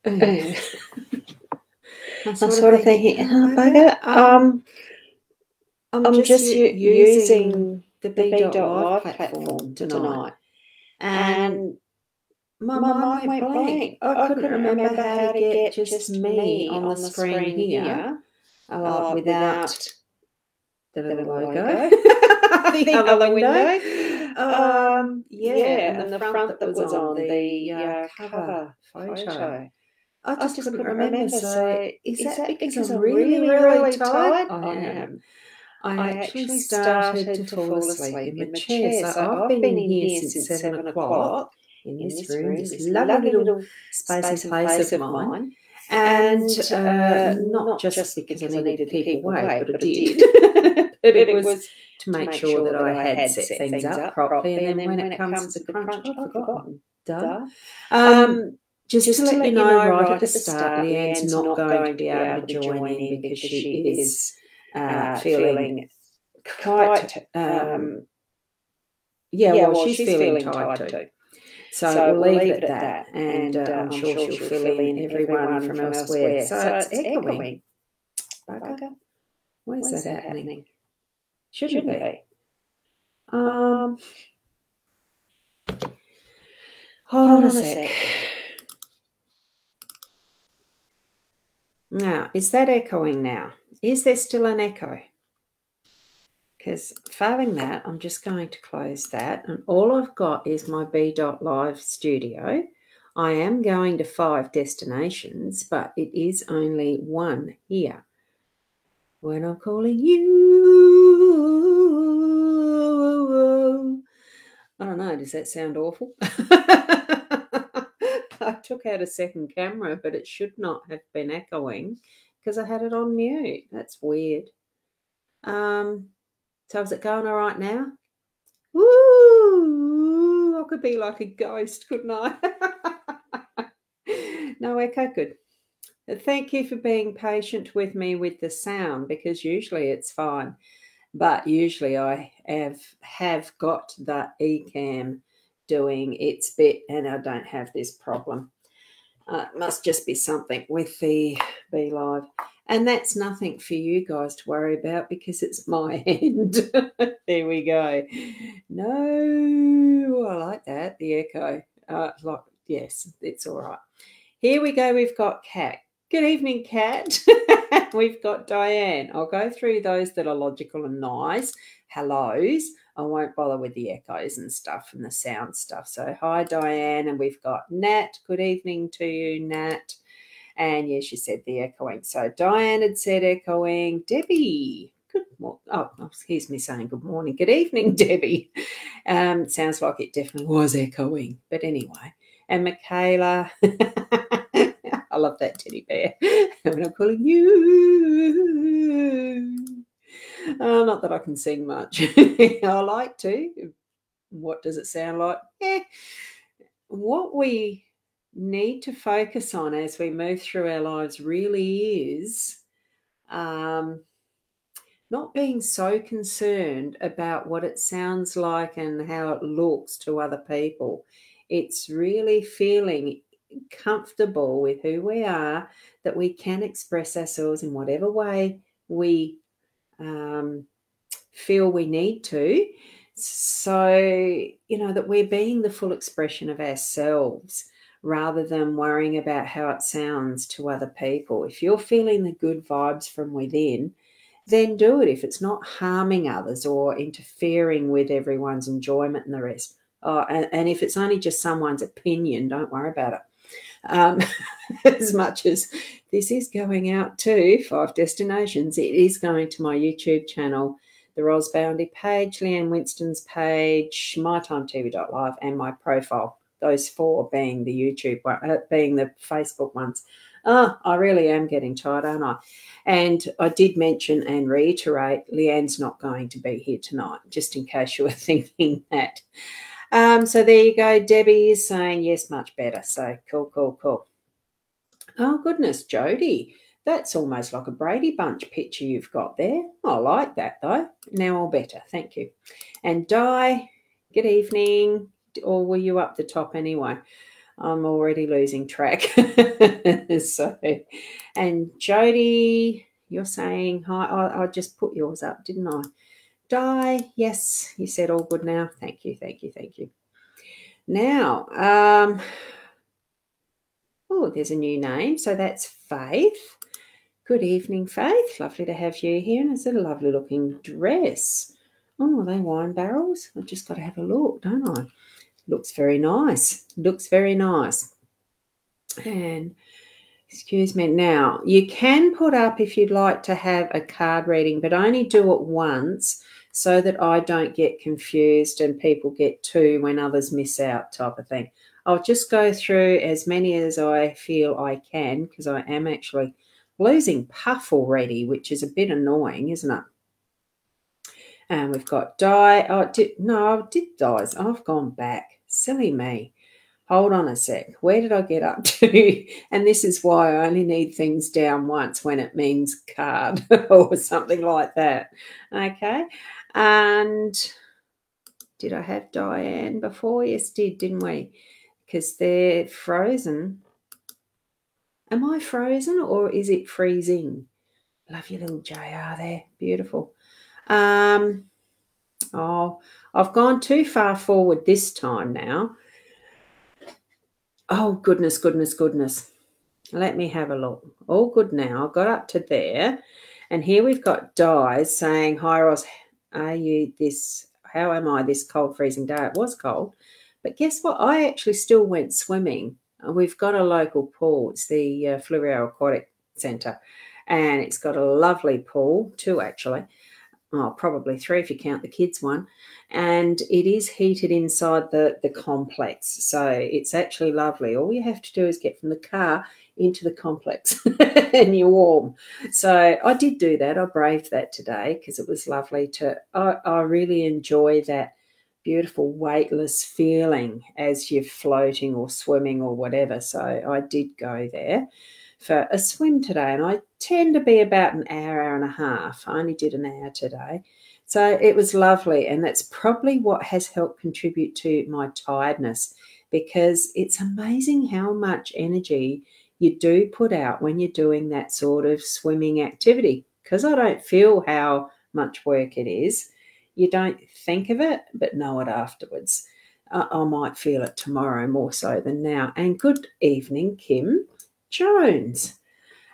I'm sort of thinking, bugger. I'm just using the B.Live platform tonight, and my mind went blank. I couldn't remember how to get just me on the screen here without the little logo, the other window. And the front that was on the cover photo. I just couldn't remember. So is that because I'm really, really tired? I am. I actually started to fall asleep in my chair. So I've been in here since 7 o'clock in this room, this lovely little space and place of mine. And not just because I needed to keep awake, but I did. But it was to make sure that I had set things up properly. And then when it comes to the crunch, I've forgotten. Just to let you know right at the start, Leanne's not going to be able to join in because she is feeling quite, she's feeling tired too. So we'll leave it at that, and I'm sure she'll fill in everyone from elsewhere. So it's echoing. Bugger. Where's that happening? Shouldn't be. Hold on a sec. Now, is that echoing now? Is there still an echo? Because failing that, I'm just going to close that. And all I've got is my B.Live studio. I am going to 5 destinations, but it is only 1 here. When I'm calling you. I don't know, does that sound awful? I took out a second camera, but it should not have been echoing because I had it on mute. That's weird. So is it going all right now? Woo! I could be like a ghost, couldn't I? No echo, good. Thank you for being patient with me with the sound, because usually it's fine. But usually I have got the eCam doing its bit and I don't have this problem. It must just be something with the B.Live. And that's nothing for you guys to worry about because it's my end. There we go. No, I like that, the echo. Yes, it's all right. Here we go. We've got Kat. Good evening, Kat. We've got Diane. I'll go through those that are logical and nice. Hellos. I won't bother with the echoes and stuff and the sound stuff. So hi, Diane. And we've got Nat. Good evening to you, Nat. And yes, she said the echoing. So Diane had said echoing. Debbie. Good morning. Oh, here's me saying good morning. Good evening, Debbie. Sounds like it definitely was echoing. But anyway. And Michaela. I love that teddy bear. And I'm calling you. Not that I can sing much. I like to. What does it sound like? What we need to focus on as we move through our lives really is not being so concerned about what it sounds like and how it looks to other people. It's really feeling comfortable with who we are, that we can express ourselves in whatever way we feel we need to. So, that we're being the full expression of ourselves rather than worrying about how it sounds to other people. If you're feeling the good vibes from within, then do it. If it's not harming others or interfering with everyone's enjoyment and the rest. And if it's only just someone's opinion, don't worry about it. As much as this is going out to 5 destinations, it is going to my YouTube channel, the Boundy page, Leanne Winston's page, mytimetv.live, and my profile. Those 4 being the YouTube one, being the Facebook ones. I really am getting tired, aren't I? And I did mention and reiterate, Leanne's not going to be here tonight, just in case you were thinking that. So there you go. Debbie is saying yes, much better. So cool. Oh, goodness, Jody. That's almost like a Brady Bunch picture you've got there. I like that, though. Now all better. Thank you. And Di, good evening. Or were you up the top anyway? I'm already losing track. So, and Jody, you're saying hi. I just put yours up, didn't I? Di, yes, you said all good now. Thank you, thank you, thank you. Now, oh, there's a new name. So that's Faith. Good evening, Faith. Lovely to have you here. And it's a lovely looking dress. Oh, are they wine barrels? I've just got to have a look, don't I? Looks very nice. Looks very nice. And excuse me. Now, you can put up if you'd like to have a card reading, but only do it once so that I don't get confused and people get two when others miss out type of thing. I'll just go through as many as I feel I can because I am actually losing puff already, which is a bit annoying, isn't it? And we've got Di. Oh, I did Di's. I've gone back. Silly me. Hold on a sec. Where did I get up to? And this is why I only need things down once when it means card or something like that. Okay. And did I have Diane before? Yes, didn't we? Because they're frozen. Am I frozen or is it freezing? Love your little JR there. Beautiful. Oh, I've gone too far forward this time now. Oh, goodness, goodness, goodness. Let me have a look. All good now. I got up to there. And here we've got Di saying, hi, Ross, are you this, how am I this cold, freezing day? It was cold. But guess what? I actually still went swimming. We've got a local pool. It's the Flurio Aquatic Centre. And it's got a lovely pool, two actually. Oh, probably three if you count the kids one. And it is heated inside the complex. So it's actually lovely. All you have to do is get from the car into the complex and you're warm. So I did do that. I braved that today because it was lovely to, I really enjoy that beautiful weightless feeling as you're floating or swimming or whatever. So I did go there for a swim today, and I tend to be about an hour and a half. I only did an hour today. So it was lovely, and that's probably what has helped contribute to my tiredness, because it's amazing how much energy you do put out when you're doing that sort of swimming activity, because I don't feel how much work it is. You don't think of it, but know it afterwards. I might feel it tomorrow more so than now. And good evening, Kim Jones.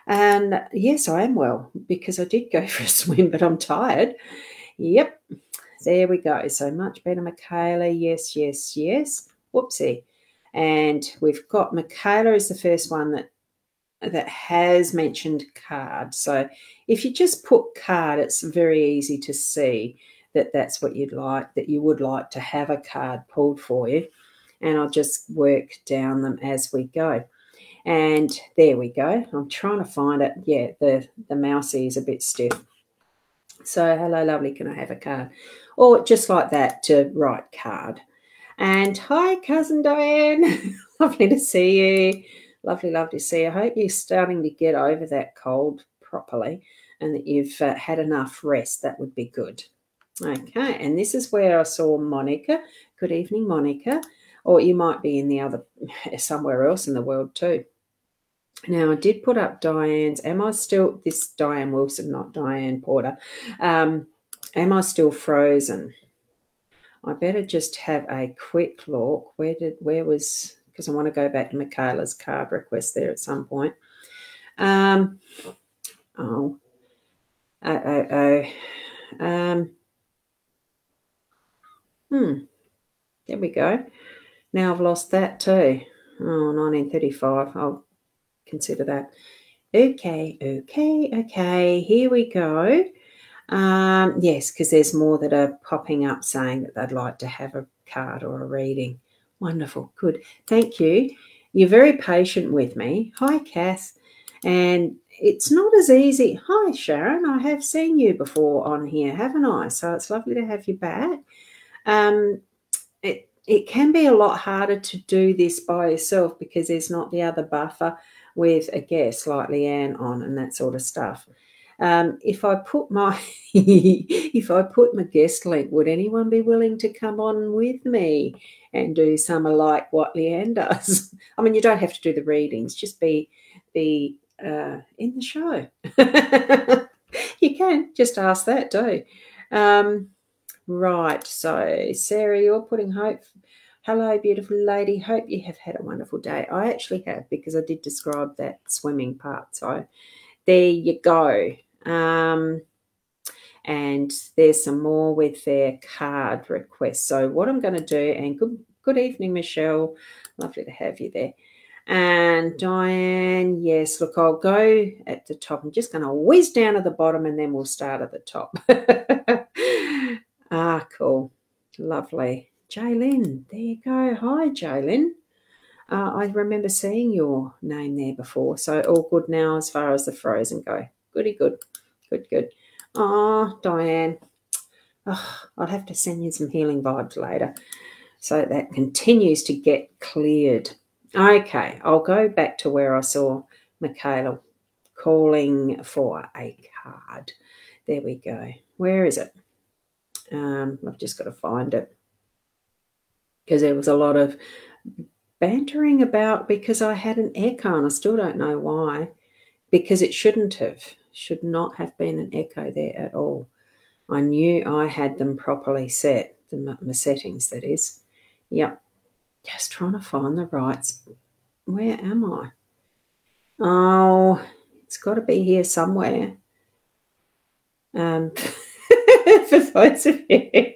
And yes, I am well because I did go for a swim, but I'm tired. Yep, there we go. So much better, Michaela. Yes, yes, yes. Whoopsie. And we've got Michaela is the first one that has mentioned card. So if you just put card, it's very easy to see that that's what you'd like, that you would like to have a card pulled for you. And I'll just work down them as we go. And there we go. I'm trying to find it. Yeah, the mousey is a bit stiff. So, hello, lovely. Can I have a card? Or just like that to write card. And hi, cousin Diane. Lovely to see you. Lovely, lovely to see you. I hope you're starting to get over that cold properly and that you've had enough rest. That would be good. Okay, and this is where I saw Monica. Good evening, Monica. Or you might be in the other, somewhere else in the world too. Now, I did put up Diane's. Am I still, this Diane Wilson, not Diane Porter. Am I still frozen? I better just have a quick look. Where was, because I want to go back to Michaela's card request there at some point. There we go. Now I've lost that too. Oh, 1935. I'll consider that. Okay. Here we go. Yes, because there's more that are popping up saying that they'd like to have a card or a reading. Wonderful. Good. Thank you. You're very patient with me. Hi, Kath. And it's not as easy. Hi, Sharon. I have seen you before on here, haven't I? So it's lovely to have you back. It can be a lot harder to do this by yourself because there's not the other buffer with a guest like Leanne on and that sort of stuff. If I put my guest link, would anyone be willing to come on with me and do some like what Leanne does. I mean, you don't have to do the readings, just be in the show. You can just ask that too. Right, so Sarah, you're putting hope. Hello, beautiful lady. Hope you have had a wonderful day. I actually have, because I did describe that swimming part. So there you go. And there's some more with their card requests. So what I'm going to do, and good evening, Michelle. Lovely to have you there. And Diane, yes, look, I'll go at the top. I'm just going to whiz down to the bottom, and then we'll start at the top. Cool. Lovely. Jaylyn, there you go. Hi, Jaylyn. I remember seeing your name there before. So all good now as far as the frozen go. Goody good. Good. Oh, Diane. Oh, I'll have to send you some healing vibes later so that continues to get cleared. Okay, I'll go back to where I saw Michaela calling for a card. There we go. Where is it? I've just got to find it, because there was a lot of bantering about, because I had an echo, and I still don't know why, because it should not have been an echo there at all. I knew I had them properly set, my settings, that is. Yep. Just trying to find the rights. Where am I? Oh, it's got to be here somewhere. For those of you.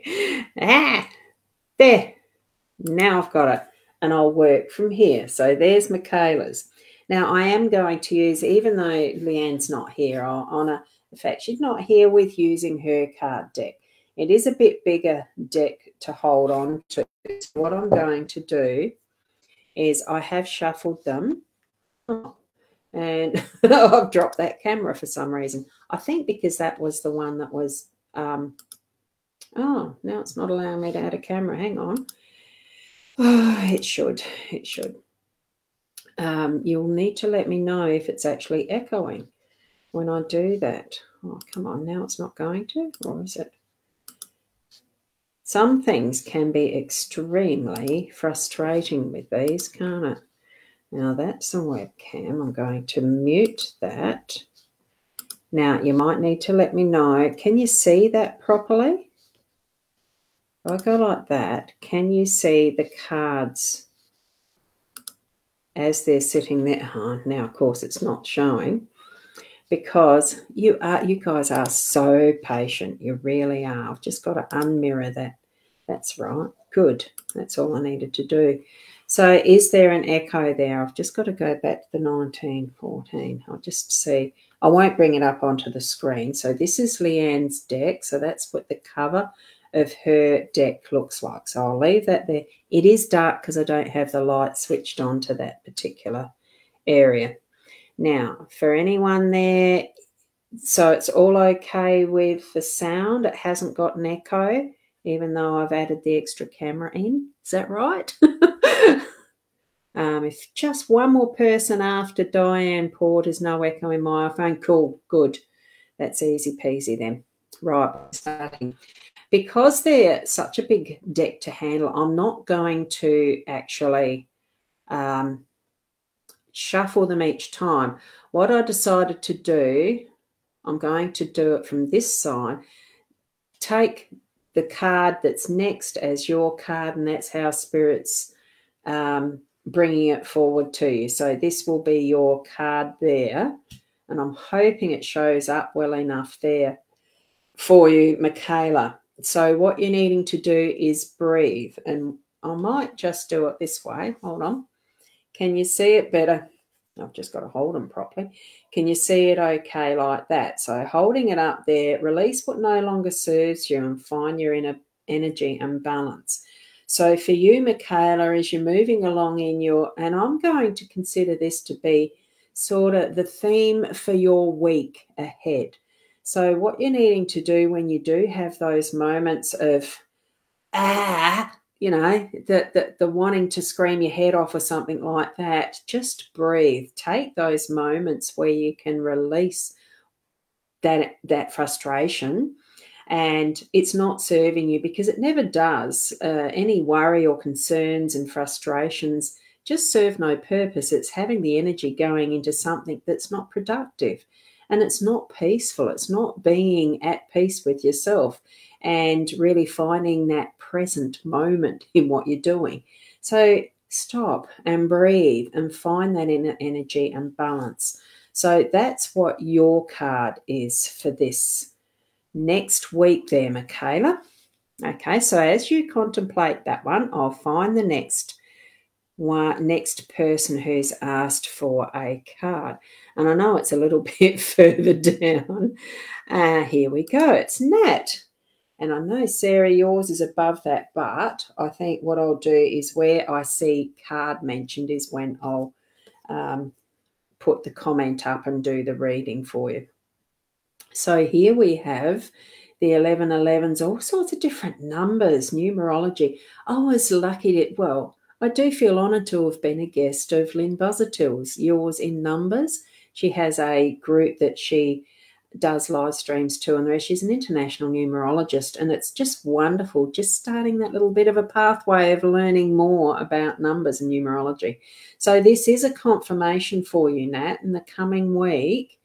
There. Now I've got it. And I'll work from here. So there's Michaela's. Now I am going to use, even though Leanne's not here, I'll honour the fact she's not here with using her card deck. It is a bit bigger deck to hold on to. So what I'm going to do is I have shuffled them. And I've dropped that camera for some reason. I think because that was the one that was, oh, now it's not allowing me to add a camera. Hang on. Oh, it should. You'll need to let me know if it's actually echoing when I do that. Oh, come on. Now it's not going to, or is it? Some things can be extremely frustrating with these, can't it? Now that's a webcam. I'm going to mute that. Now you might need to let me know. Can you see that properly? If I go like that, can you see the cards as they're sitting there? Oh, now, of course, it's not showing, because you guys are so patient. You really are. I've just got to unmirror that. That's right. Good. That's all I needed to do. So is there an echo there? I've just got to go back to the 1914. I'll just see. I won't bring it up onto the screen. So this is Leanne's deck. So that's what the cover of her deck looks like. So I'll leave that there. It is dark because I don't have the light switched on to that particular area. Now, for anyone there, so it's all okay with the sound. It hasn't got an echo, even though I've added the extra camera in. Is that right? If just one more person after Diane Porter's no echo in my iPhone, cool, good. That's easy peasy then. Right, starting. Because they're such a big deck to handle, I'm not going to actually shuffle them each time. What I decided to do, I'm going to do it from this side. Take the card that's next as your card, and that's how Spirit's bringing it forward to you. So this will be your card there, and I'm hoping it shows up well enough there for you, Michaela. So what you're needing to do is breathe, and I might just do it this way. Hold on. Can you see it better? I've just got to hold them properly. Can you see it okay like that? So holding it up there, release what no longer serves you and find your inner energy and balance. So for you, Michaela, as you're moving along in your, and I'm going to consider this to be sort of the theme for your week ahead. So what you're needing to do when you do have those moments of, you know, the wanting to scream your head off or something like that, just breathe. Take those moments where you can release that frustration and it's not serving you, because it never does. Any worry or concerns and frustrations just serve no purpose. It's having the energy going into something that's not productive, and it's not peaceful. It's not being at peace with yourself and really finding that present moment in what you're doing. So stop and breathe and find that inner energy and balance. So that's what your card is for this next week there, Michaela. Okay, so as you contemplate that one, I'll find the next person who's asked for a card. And I know it's a little bit further down. Here we go. It's Nat. And I know, Sarah, yours is above that, but I think what I'll do is where I see card mentioned is when I'll put the comment up and do the reading for you. So here we have the 1111s, all sorts of different numbers, numerology. I was lucky to, well, I do feel honoured to have been a guest of Lynn Buzzatill's, Yours in Numbers. She has a group that she does live streams to, and she's an international numerologist, and it's just wonderful, just starting that little bit of a pathway of learning more about numbers and numerology. So this is a confirmation for you, Nat, in the coming week.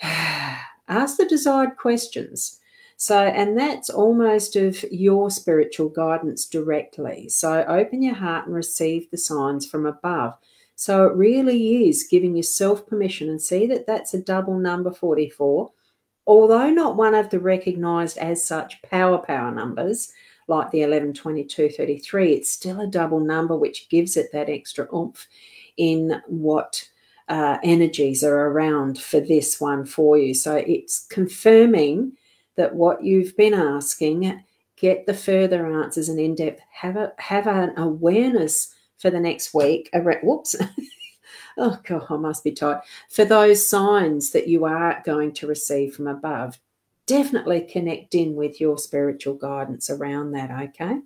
Ask the desired questions. So, and that's almost of your spiritual guidance directly. So open your heart and receive the signs from above. So it really is giving yourself permission, and see that that's a double number 44. Although not one of the recognised as such power numbers like the 11, 22, 33, it's still a double number, which gives it that extra oomph in what energies are around for this one for you. So it's confirming that what you've been asking, get the further answers and in-depth, have an awareness for the next week. Whoops. Oh, God, I must be tired. For those signs that you are going to receive from above, definitely connect in with your spiritual guidance around that, okay?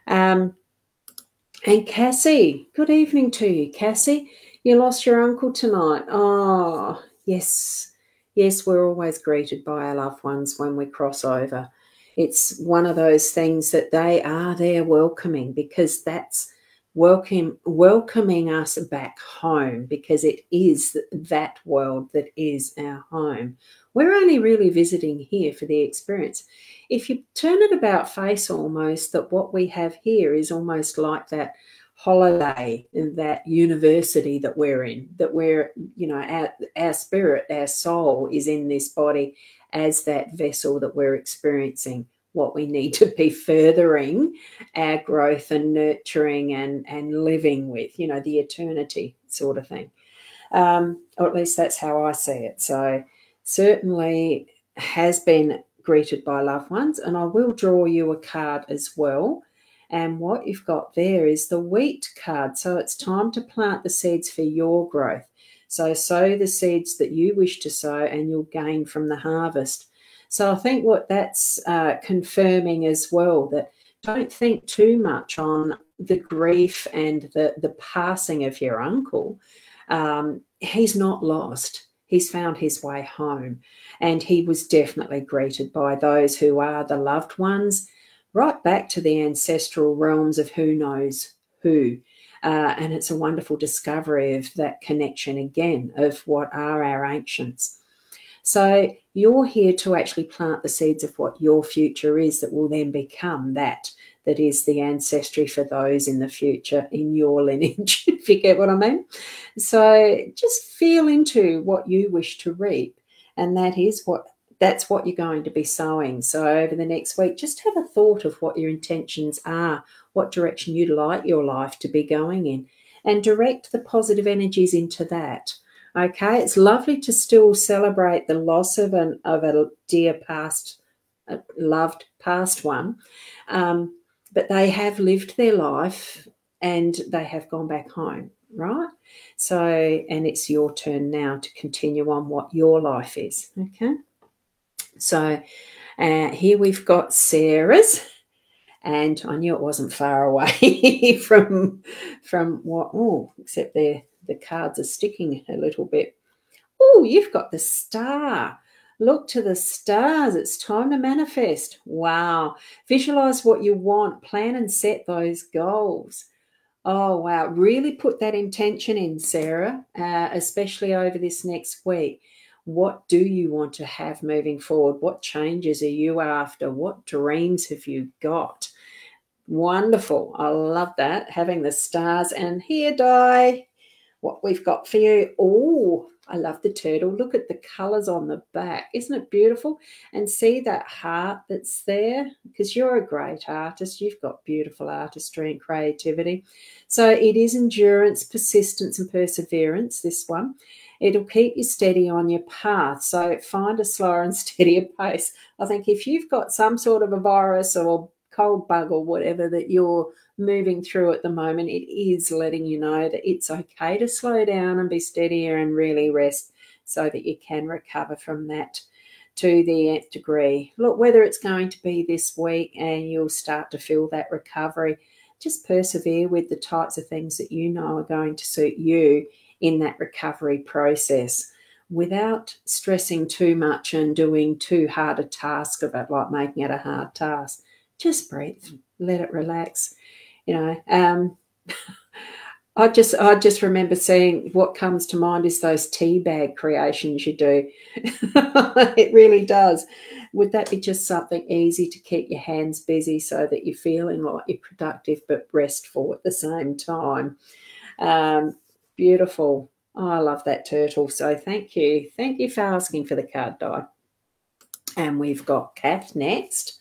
And Cassie, good evening to you, Cassie. You lost your uncle tonight. Oh, yes. Yes, we're always greeted by our loved ones when we cross over. It's one of those things that they are there welcoming, because that's welcoming us back home, because it is that world that is our home. We're only really visiting here for the experience. If you turn it about face almost, that what we have here is almost like that holiday in that university that we're in, that we're, you know, our spirit, our soul is in this body as that vessel that we're experiencing what we need to be furthering our growth and nurturing and living with, you know, the eternity sort of thing. Or at least that's how I see it. So certainly has been greeted by loved ones, and I will draw you a card as well. And what you've got there is the wheat card. So it's time to plant the seeds for your growth. So sow the seeds that you wish to sow, and you'll gain from the harvest. So I think what that's confirming as well, that don't think too much on the grief and the passing of your uncle. He's not lost. He's found his way home, and he was definitely greeted by those who are the loved ones, right back to the ancestral realms of who knows who. And it's a wonderful discovery of that connection again of what are our ancients. So you're here to actually plant the seeds of what your future is, that will then become that is the ancestry for those in the future in your lineage, if you get what I mean. So just feel into what you wish to reap, and that's what you're going to be sowing. So over the next week, just have a thought of what your intentions are, what direction you'd like your life to be going in, and direct the positive energies into that. Okay, it's lovely to still celebrate the loss of a dear past, loved past one, but they have lived their life and they have gone back home, right? So, and it's your turn now to continue on what your life is, okay? So here we've got Sarah's, and I knew it wasn't far away from what, oh, except the cards are sticking a little bit. Oh, you've got the star. Look to the stars. It's time to manifest. Wow. Visualize what you want. Plan and set those goals. Oh, wow. Really put that intention in, Sarah, especially over this next week. What do you want to have moving forward? What changes are you after? What dreams have you got? Wonderful. I love that. Having the stars. And here, Di, what we've got for you. Oh, I love the turtle. Look at the colours on the back. Isn't it beautiful? And see that heart that's there? Because you're a great artist. You've got beautiful artistry and creativity. So it is endurance, persistence and perseverance, this one. It'll keep you steady on your path. So find a slower and steadier pace. I think if you've got some sort of a virus or cold bug or whatever that you're moving through at the moment, it is letting you know that it's okay to slow down and be steadier and really rest so that you can recover from that to the nth degree. Look, whether it's going to be this week and you'll start to feel that recovery, just persevere with the types of things that you know are going to suit you in that recovery process without stressing too much and doing too hard a task of it, like making it a hard task. Just breathe, let it relax. You know, I just remember seeing, what comes to mind is those tea bag creations you do. It really does. Would that be just something easy to keep your hands busy so that you're feeling like you're productive but restful at the same time? Beautiful. Oh, I love that turtle. So thank you. Thank you for asking for the card, Di. And we've got Kath next.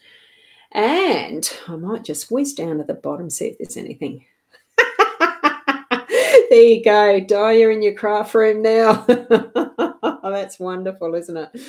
And I might just whiz down to the bottom, see if there's anything. There you go. Di, you're in your craft room now. Oh, that's wonderful, isn't it?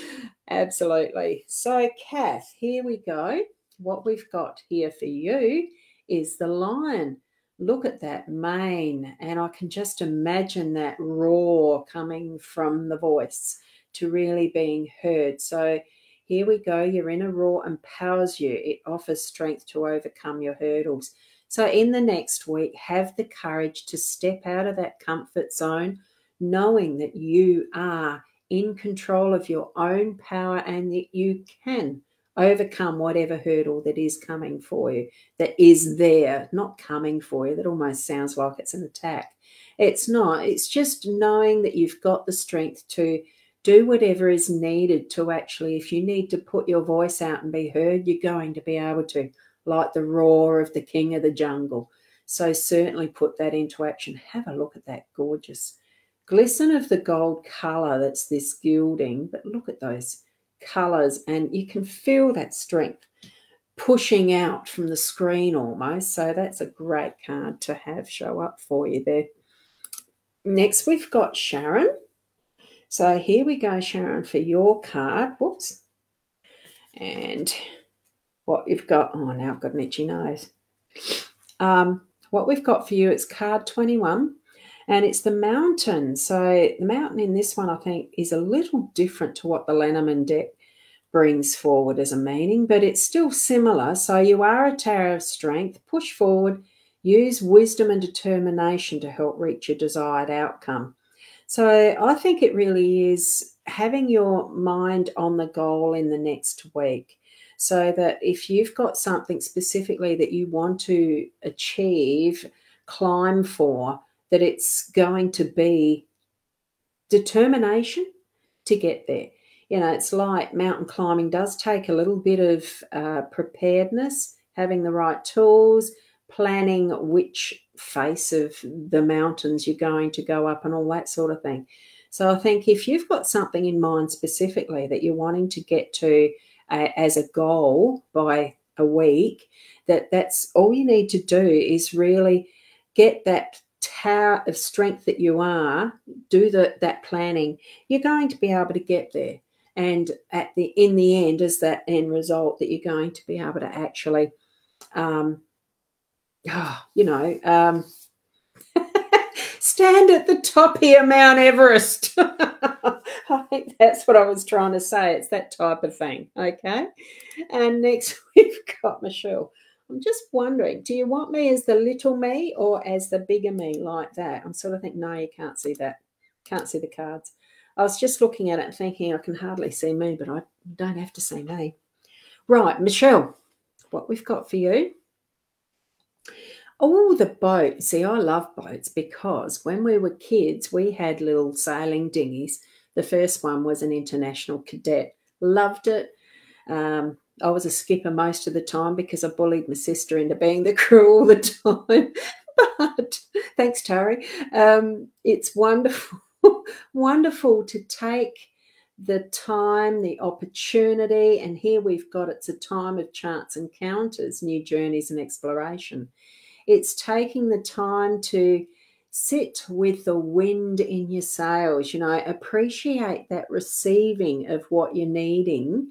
Absolutely. So, Kath, here we go. What we've got here for you is the lion. Look at that mane, and I can just imagine that roar coming from the voice to really being heard. So here we go. Your inner roar empowers you. It offers strength to overcome your hurdles. So in the next week, have the courage to step out of that comfort zone, knowing that you are in control of your own power and that you can overcome whatever hurdle that is coming for you, that is there, not coming for you. That almost sounds like it's an attack. It's not. It's just knowing that you've got the strength to do whatever is needed to actually, if you need to put your voice out and be heard, you're going to be able to, like the roar of the king of the jungle. So certainly put that into action. Have a look at that gorgeous glisten of the gold colour that's this gilding, but look at those colours and you can feel that strength pushing out from the screen almost. So that's a great card to have show up for you there. Next, we've got Sharon. So here we go, Sharon, for your card. Whoops. And what you've got, oh, now I've got an itchy nose. What we've got for you, it's card 21, and it's the mountain. So the mountain in this one, I think, is a little different to what the Lenormand deck brings forward as a meaning, but it's still similar. So you are a tower of strength. Push forward. Use wisdom and determination to help reach your desired outcome. So I think it really is having your mind on the goal in the next week, so that if you've got something specifically that you want to achieve, climb for, that it's going to be determination to get there. You know, it's like mountain climbing does take a little bit of preparedness, having the right tools, planning which face of the mountains you're going to go up and all that sort of thing. So I think if you've got something in mind specifically that you're wanting to get to as a goal by a week, that's all you need to do is really get that tower of strength that you are, do that planning. You're going to be able to get there. And in the end, as that end result, that you're going to be able to actually stand at the top here, Mount Everest. I think that's what I was trying to say. It's that type of thing, okay? And next we've got Michelle. I'm just wondering, do you want me as the little me or as the bigger me like that? I'm sort of thinking, no, you can't see that. Can't see the cards. I was just looking at it and thinking I can hardly see me, but I don't have to see me. Right, Michelle, what we've got for you. Oh, the boat. See, I love boats because when we were kids, we had little sailing dinghies. The first one was an international cadet. Loved it. I was a skipper most of the time because I bullied my sister into being the crew all the time. But thanks, Tari. It's wonderful, wonderful to take the time, the opportunity, and here we've got it's a time of chance encounters, new journeys and exploration. It's taking the time to sit with the wind in your sails, appreciate that receiving of what you're needing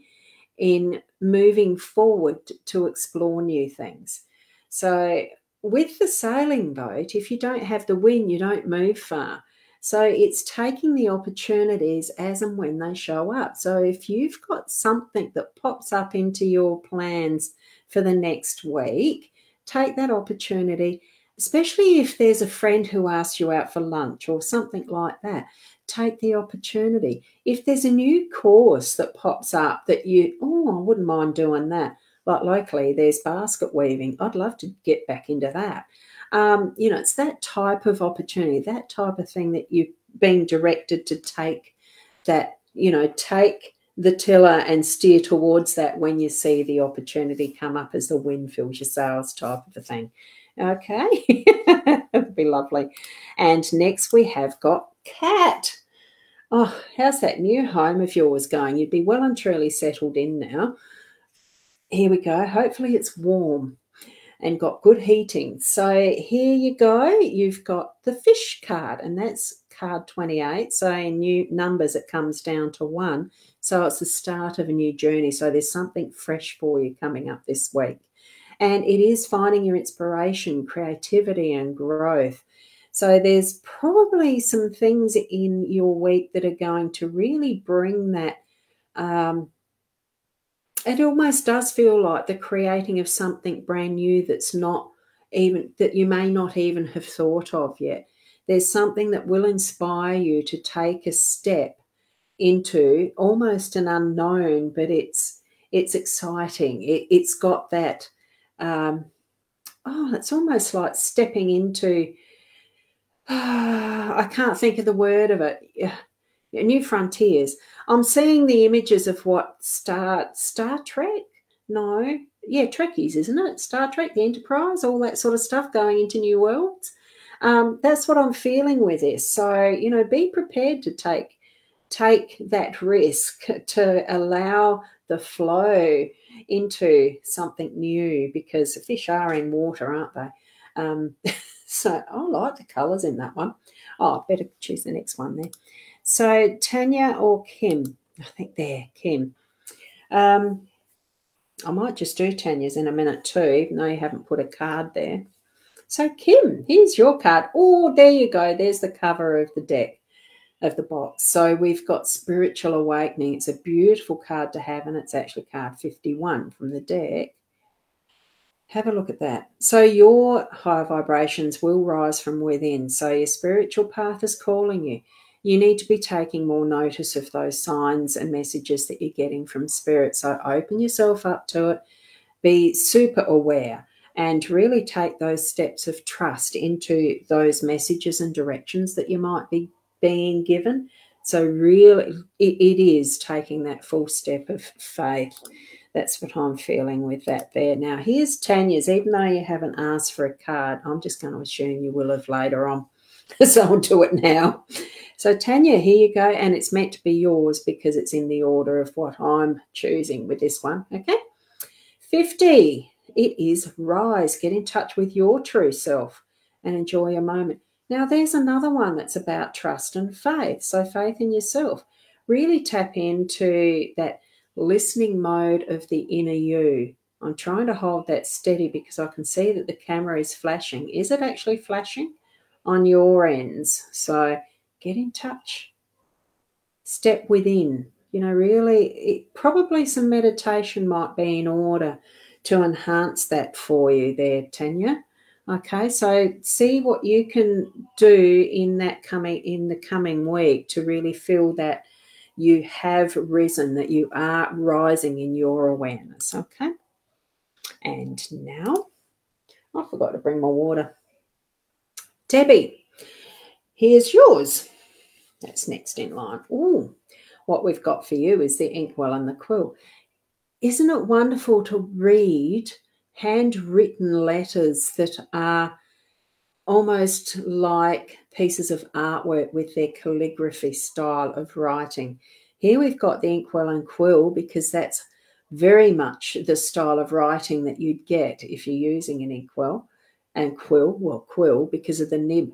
in moving forward to explore new things. So with the sailing boat, if you don't have the wind, you don't move far. So it's taking the opportunities as and when they show up. So if you've got something that pops up into your plans for the next week, take that opportunity, especially if there's a friend who asks you out for lunch or something like that. Take the opportunity. If there's a new course that pops up that I wouldn't mind doing that. Like locally, there's basket weaving. I'd love to get back into that. It's that type of opportunity, that type of thing that you've been directed to take that, take the tiller and steer towards that when you see the opportunity come up as the wind fills your sails type of a thing. Okay, that would be lovely. And next we have got Cat. Oh, how's that new home of yours going? You'd be well and truly settled in now. Here we go. Hopefully it's warm and got good heating. So here you go. You've got the fish card, and that's card 28. So in new numbers, it comes down to 1. So it's the start of a new journey. So there's something fresh for you coming up this week. And it is finding your inspiration, creativity, and growth. So there's probably some things in your week that are going to really bring that. It almost does feel like the creating of something brand new that you may not even have thought of yet. There's something that will inspire you to take a step into almost an unknown, but it's exciting. It's got that. It's almost like stepping into. I can't think of the word of it. New frontiers. I'm seeing the images of what Star Trek? No. Yeah, Trekkies, isn't it? Star Trek, the Enterprise, all that sort of stuff going into new worlds. That's what I'm feeling with this. So, be prepared to take that risk to allow the flow into something new, because the fish are in water, aren't they? So I like the colours in that one. Oh, I better choose the next one there. So Tanya or Kim? I think they're Kim. I might just do Tanya's in a minute too, even though you haven't put a card there. So Kim, here's your card. Oh, there you go. There's the cover of the deck, of the box. So we've got Spiritual Awakening. It's a beautiful card to have, and it's actually card 51 from the deck. Have a look at that. So your higher vibrations will rise from within. So your spiritual path is calling you. You need to be taking more notice of those signs and messages that you're getting from spirit. So open yourself up to it. Be super aware and really take those steps of trust into those messages and directions that you might be being given. So really, it is taking that full step of faith. That's what I'm feeling with that there. Now, here's Tanya's. Even though you haven't asked for a card, I'm just going to assume you will have later on. So I'll do it now. So, Tanya, here you go. And it's meant to be yours because it's in the order of what I'm choosing with this one. Okay? 50. It is rise. Get in touch with your true self and enjoy a moment. Now, there's another one that's about trust and faith. So, faith in yourself. Really tap into that listening mode of the inner you. I'm trying to hold that steady because I can see that the camera is flashing. Is it actually flashing on your ends? So get in touch. Step within. Really, probably some meditation might be in order to enhance that for you there, Tanya. Okay, so see what you can do in the coming week to really feel that you have risen, that you are rising in your awareness. Okay, and now I forgot to bring my water. Debbie, here's yours. That's next in line. Oh, what we've got for you is the inkwell and the quill. Isn't it wonderful to read handwritten letters that are almost like pieces of artwork with their calligraphy style of writing? Here we've got the inkwell and quill because that's very much the style of writing that you'd get if you're using an inkwell and quill. Well, quill because of the nib.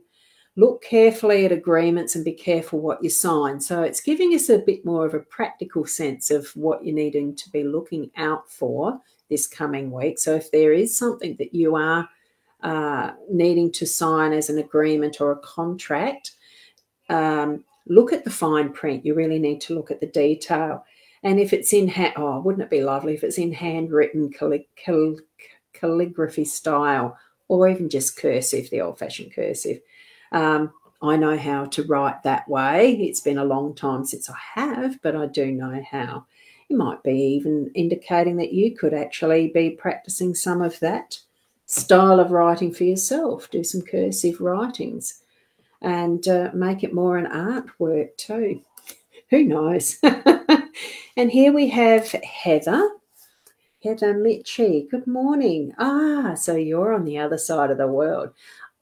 Look carefully at agreements and be careful what you sign. So it's giving us a bit more of a practical sense of what you're needing to be looking out for this coming week. So if there is something that you are needing to sign as an agreement or a contract, look at the fine print. You really need to look at the detail. And if it's in wouldn't it be lovely if it's in handwritten calligraphy style, or even just cursive, the old-fashioned cursive. I know how to write that way. It's been a long time since I have, but I do know how. It might be even indicating that you could actually be practicing some of that style of writing for yourself. Do some cursive writings and make it more an artwork too. Who knows? And here we have Heather. Heather Mitchie, good morning. So you're on the other side of the world.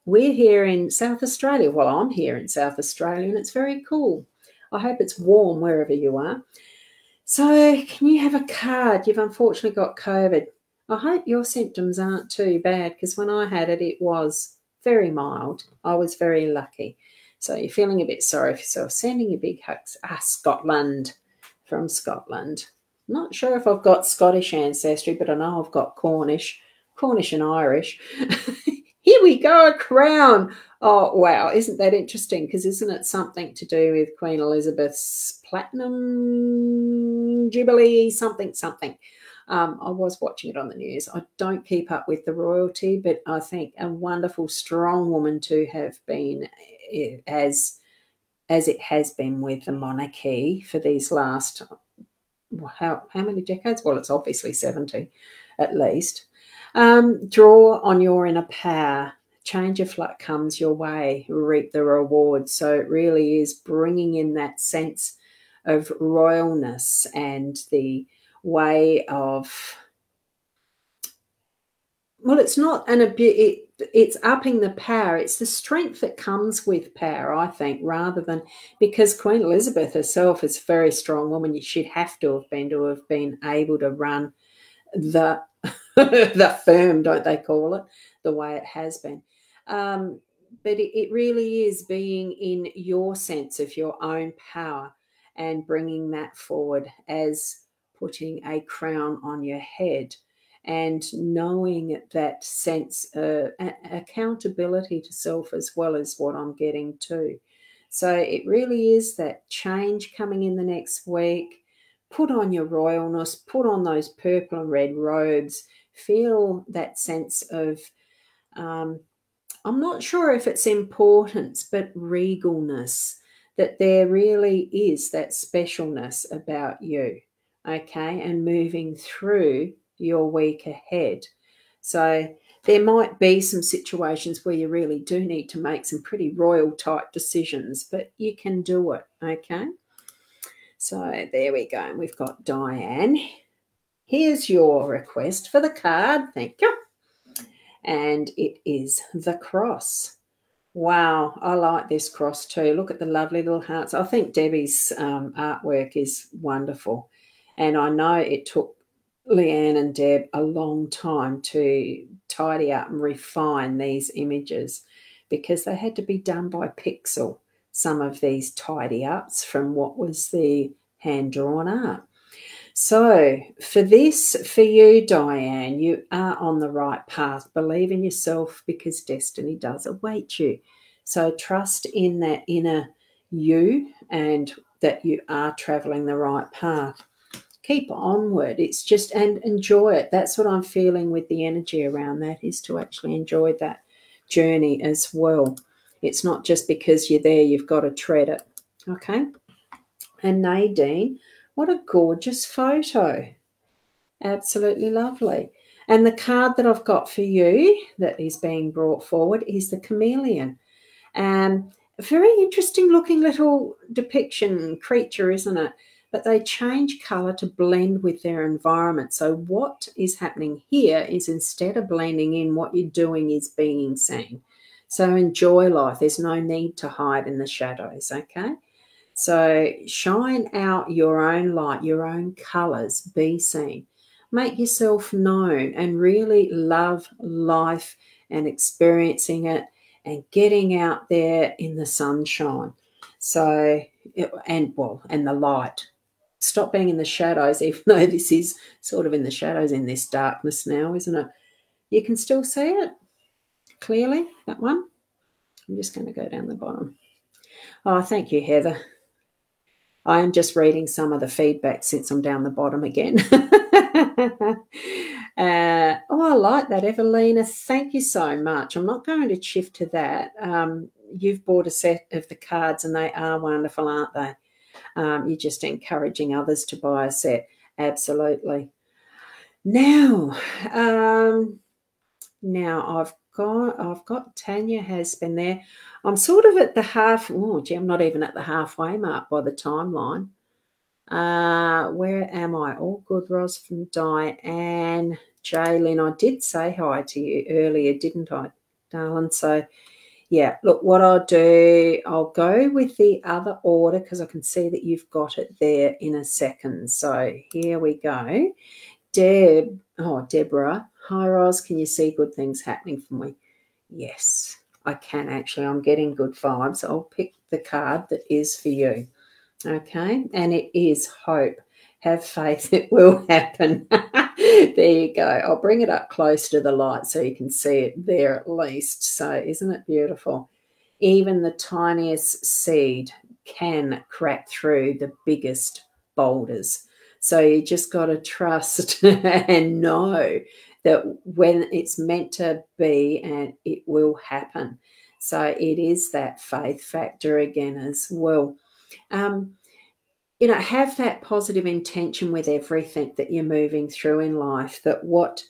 We're here in South Australia. Well, I'm here in South Australia, and it's very cool. I hope it's warm wherever you are. So can you have a card? You've unfortunately got COVID. I hope your symptoms aren't too bad, because when I had it, it was very mild. I was very lucky. So you're feeling a bit sorry for yourself. Sending you big hugs. Scotland, from Scotland. Not sure if I've got Scottish ancestry, but I know I've got Cornish and Irish. Here we go, a crown. Oh, wow. Isn't that interesting? Because isn't it something to do with Queen Elizabeth's platinum jubilee, something. I was watching it on the news. I don't keep up with the royalty, but I think a wonderful, strong woman to have been, as it has been with the monarchy for these last, how many decades? Well, it's obviously 70 at least. Draw on your inner power. Change of luck comes your way. Reap the reward. So it really is bringing in that sense of royalness and the way of, well, it's not it's upping the power. It's the strength that comes with power, I think, rather than, because Queen Elizabeth herself is a very strong woman. She'd have to have been able to run the the firm, don't they call it, the way it has been. But it really is being in your sense of your own power and bringing that forward as putting a crown on your head and knowing that sense of accountability to self, as well as what I'm getting to. So it really is that change coming in the next week. Put on your royalness, put on those purple and red robes, feel that sense of, I'm not sure if it's importance, but regalness, that there really is that specialness about you, okay, and moving through your week ahead. So there might be some situations where you really do need to make some pretty royal type decisions, but you can do it, okay? So there we go. And we've got Diane. Here's your request for the card. Thank you. And it is the cross. Wow, I like this cross too. Look at the lovely little hearts. I think Debbie's artwork is wonderful. And I know it took Leanne and Deb a long time to tidy up and refine these images, because they had to be done by pixel, some of these tidy ups from what was the hand-drawn art. So for you, Diane, you are on the right path. Believe in yourself, because destiny does await you. So trust in that inner you and that you are traveling the right path. Keep onward. It's just, and enjoy it. That's what I'm feeling with the energy around that, is to actually enjoy that. journey as well. It's not just because you're there, you've got to tread it. Okay. And Nadine, what a gorgeous photo. Absolutely lovely. And the card that I've got for you that is being brought forward is the chameleon. A very interesting looking little depiction creature, isn't it? But they change colour to blend with their environment. So what is happening here is instead of blending in, what you're doing is being seen. So enjoy life. There's no need to hide in the shadows, okay? So shine out your own light, your own colours, be seen. Make yourself known and really love life and experiencing it and getting out there in the sunshine. So, and the light. Stop being in the shadows, even though this is sort of in the shadows in this darkness now, isn't it? You can still see it clearly, that one. I'm just going to go down the bottom. Oh, thank you, Heather. I am just reading some of the feedback since I'm down the bottom again. I like that, Evelina. Thank you so much. I'm not going to shift to that. You've bought a set of the cards and they are wonderful, aren't they? You're just encouraging others to buy a set. Absolutely. Now I've got Tanya has been there. I'm sort of at the I'm not even at the halfway mark by the timeline. Where am I? All good, Roz from Diane. Jaylyn, I did say hi to you earlier, didn't I, darling? So, yeah, look, what I'll do, I'll go with the other order because I can see that you've got it there in a second. So here we go. Deborah. Hi, Roz. Can you see good things happening for me? Yes, I can actually. I'm getting good vibes. I'll pick the card that is for you. Okay, and it is hope. Have faith, it will happen. There you go. I'll bring it up close to the light so you can see it there at least. So isn't it beautiful? Even the tiniest seed can crack through the biggest boulders. So you just got to trust and know that when it's meant to be, and it will happen. So it is that faith factor again as well. Have that positive intention with everything that you're moving through in life, that what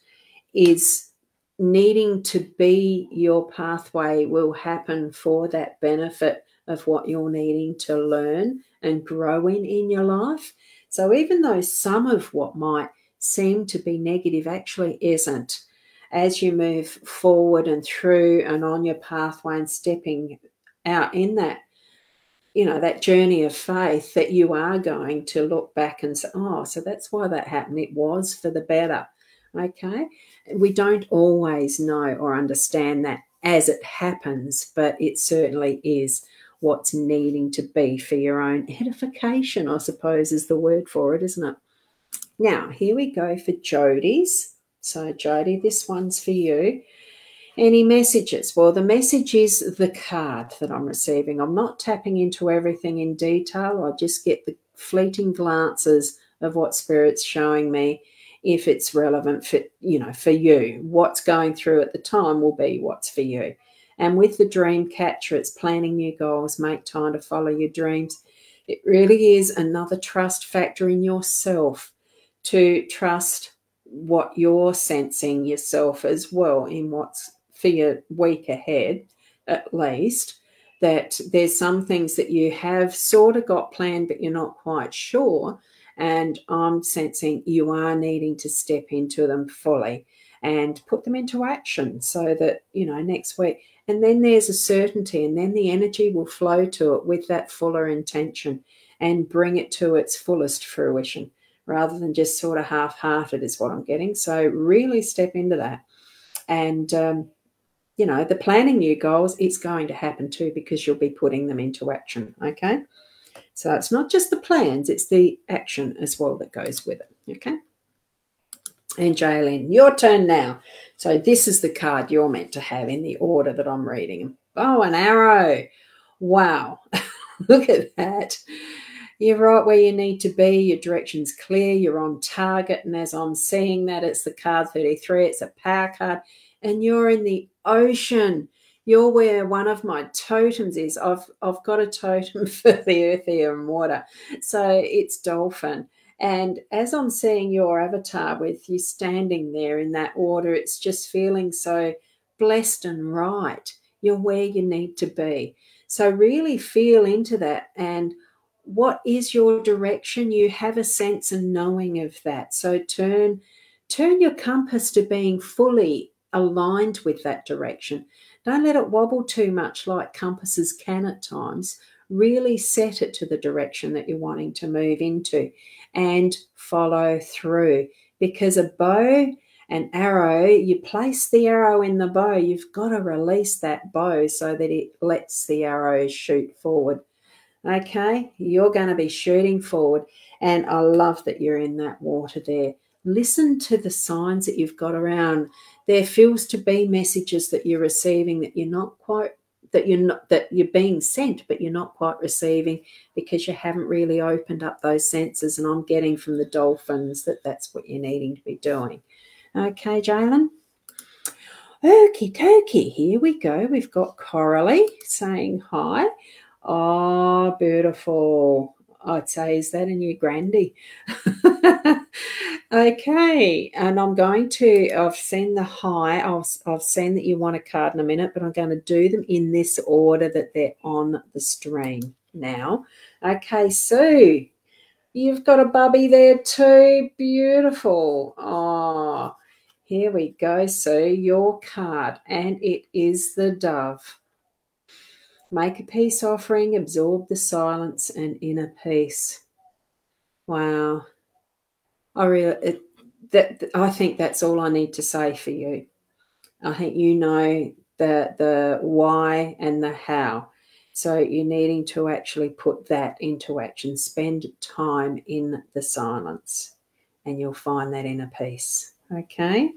is needing to be your pathway will happen for that benefit of what you're needing to learn and grow in your life. So even though some of what might seem to be negative actually isn't, as you move forward and through and on your pathway and stepping out in that, that journey of faith, that you are going to look back and say, oh, so that's why that happened. It was for the better. Okay. We don't always know or understand that as it happens, but it certainly is what's needing to be for your own edification, I suppose is the word for it, isn't it? Now, here we go for Jodie's. So, Jodie, this one's for you. Any messages? Well, the message is the card that I'm receiving. I'm not tapping into everything in detail. I just get the fleeting glances of what Spirit's showing me, if it's relevant for you. What's going through at the time will be what's for you. And with the dream catcher, it's planning new goals, make time to follow your dreams. It really is another trust factor in yourself, to trust what you're sensing yourself as well in what's for your week ahead, at least, that there's some things that you have sort of got planned but you're not quite sure, and I'm sensing you are needing to step into them fully and put them into action so that, next week, and then there's a certainty, and then the energy will flow to it with that fuller intention and bring it to its fullest fruition, rather than just sort of half-hearted is what I'm getting. So really step into that. And, the planning new goals, it's going to happen too, because you'll be putting them into action, okay? So it's not just the plans, it's the action as well that goes with it, okay? And Jaylyn, your turn now. So this is the card you're meant to have in the order that I'm reading. Oh, an arrow. Wow. Look at that. You're right where you need to be. Your direction's clear. You're on target. And as I'm seeing that, it's the card 33. It's a power card. And you're in the ocean. You're where one of my totems is. I've got a totem for the earth, air, and water. So it's dolphin. And as I'm seeing your avatar with you standing there in that water, it's just feeling so blessed and right. You're where you need to be. So really feel into that. And what is your direction? You have a sense and knowing of that. So turn your compass to being fully aligned with that direction. Don't let it wobble too much like compasses can at times. Really set it to the direction that you're wanting to move into and follow through. Because a bow, an arrow, you place the arrow in the bow, you've got to release that bow so that it lets the arrow shoot forward. Okay, you're going to be shooting forward. And I love that you're in that water there. Listen to the signs that you've got around. There feels to be messages that you're receiving that you're being sent, but you're not quite receiving because you haven't really opened up those senses. And I'm getting from the dolphins that that's what you're needing to be doing. Okay, Jalen? Okie dokie, here we go. We've got Coralie saying hi. Oh, beautiful. I'd say, is that a new Grandy? Okay, and I've seen the hi. I've seen that you want a card in a minute, but I'm going to do them in this order that they're on the stream now. Okay, Sue, you've got a bubby there too. Beautiful. Oh, here we go, Sue, your card, and it is the Dove. Make a peace offering, absorb the silence and inner peace. Wow. I think that's all I need to say for you. I think you know the why and the how. So you're needing to actually put that into action. Spend time in the silence and you'll find that inner peace. Okay?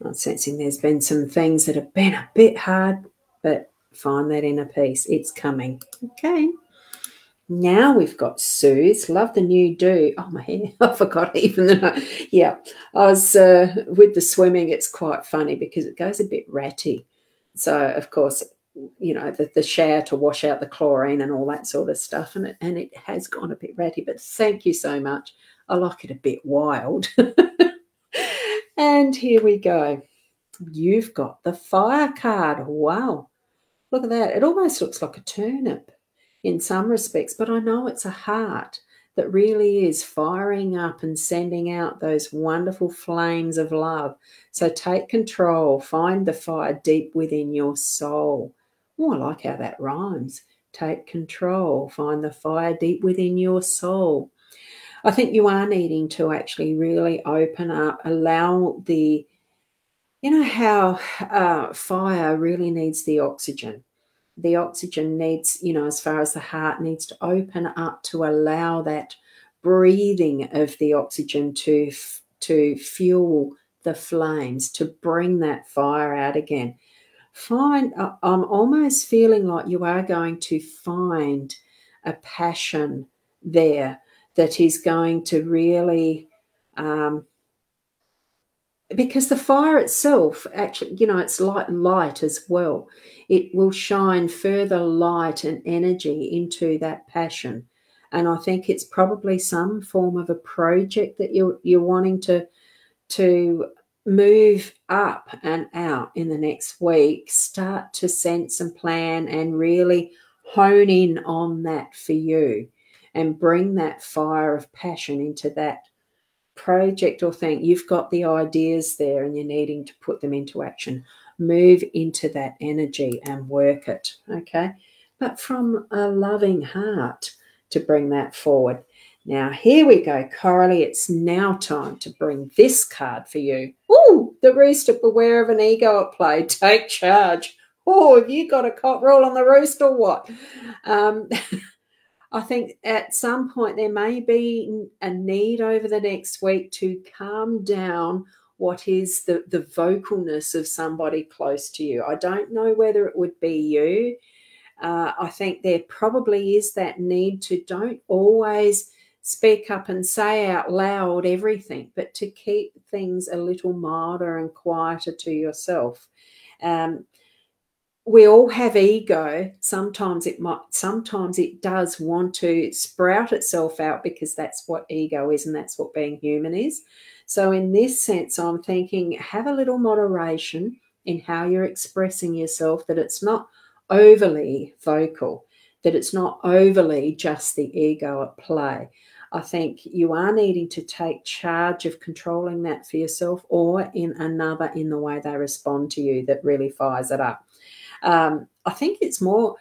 I'm sensing there's been some things that have been a bit hard, but find that inner peace. It's coming. Okay. Now we've got Suze. Love the new do. Oh, my hair. I forgot even that. Yeah. I was with the swimming. It's quite funny because it goes a bit ratty. So, of course, you know, the shower to wash out the chlorine and all that sort of stuff. And it has gone a bit ratty. But thank you so much. I like it a bit wild. And here we go. You've got the fire card. Wow. Look at that. It almost looks like a turnip in some respects, but I know it's a heart that really is firing up and sending out those wonderful flames of love. So take control. Find the fire deep within your soul. Oh, I like how that rhymes. Take control. Find the fire deep within your soul. I think you are needing to actually really open up, allow the, you know how fire really needs the oxygen. The oxygen needs, you know, as far as the heart needs to open up to allow that breathing of the oxygen to fuel the flames, to bring that fire out again. I'm almost feeling like you are going to find a passion there that is going to really because the fire itself, actually, you know, it's light as well. It will shine further light and energy into that passion. And I think it's probably some form of a project that you're wanting to move up and out in the next week. Start to sense and plan and really hone in on that for you and bring that fire of passion into that project or thing. You've got the ideas there and you're needing to put them into action. Move into that energy and work it, okay? But from a loving heart to bring that forward. Now, here we go, Coralie. It's now time to bring this card for you. Oh, the rooster, beware of an ego at play. Take charge. Oh, have you got a cockerel on the roost or what? I think at some point there may be a need over the next week to calm down what is the vocalness of somebody close to you. I don't know whether it would be you. I think there probably is that need to don't always speak up and say out loud everything, but to keep things a little milder and quieter to yourself. we all have ego. Sometimes it does want to sprout itself out, because that's what ego is, and that's what being human is. So in this sense, I'm thinking, have a little moderation in how you're expressing yourself, that it's not overly vocal, that it's not overly just the ego at play. I think you are needing to take charge of controlling that for yourself, or in the way they respond to you that really fires it up. I think it's more,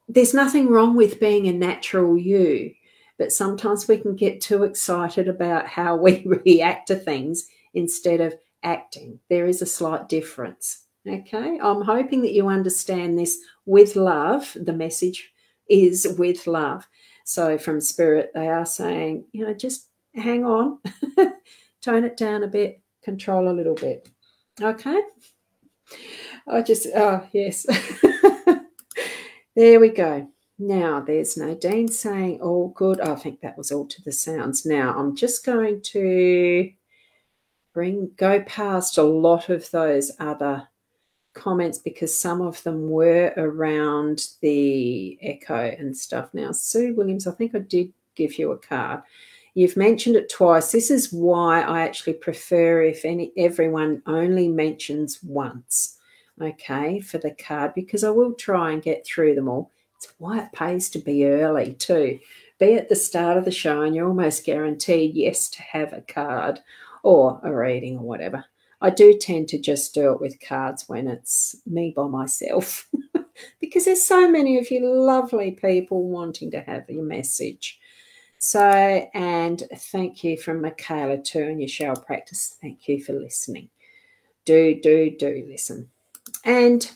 there's nothing wrong with being a natural you, but sometimes we can get too excited about how we react to things instead of acting. There is a slight difference. Okay, I'm hoping that you understand this with love. The message is with love. So from Spirit, they are saying, just hang on, tone it down a bit, control a little bit. Okay. Yes. There we go. Now there's Nadine saying all good. I think that was all to the sounds. Now I'm just going to go past a lot of those other comments, because some of them were around the echo and stuff. Now, Sue Williams, I think I did give you a card. You've mentioned it twice. This is why I actually prefer if everyone only mentions once, okay, for the card, because I will try and get through them all. It's why it pays to be early too. Be at the start of the show and you're almost guaranteed, yes, to have a card or a reading or whatever. I do tend to just do it with cards when it's me by myself because there's so many of you lovely people wanting to have your message. So, and thank you from Michaela too, and your shell practice. Thank you for listening. Do listen. And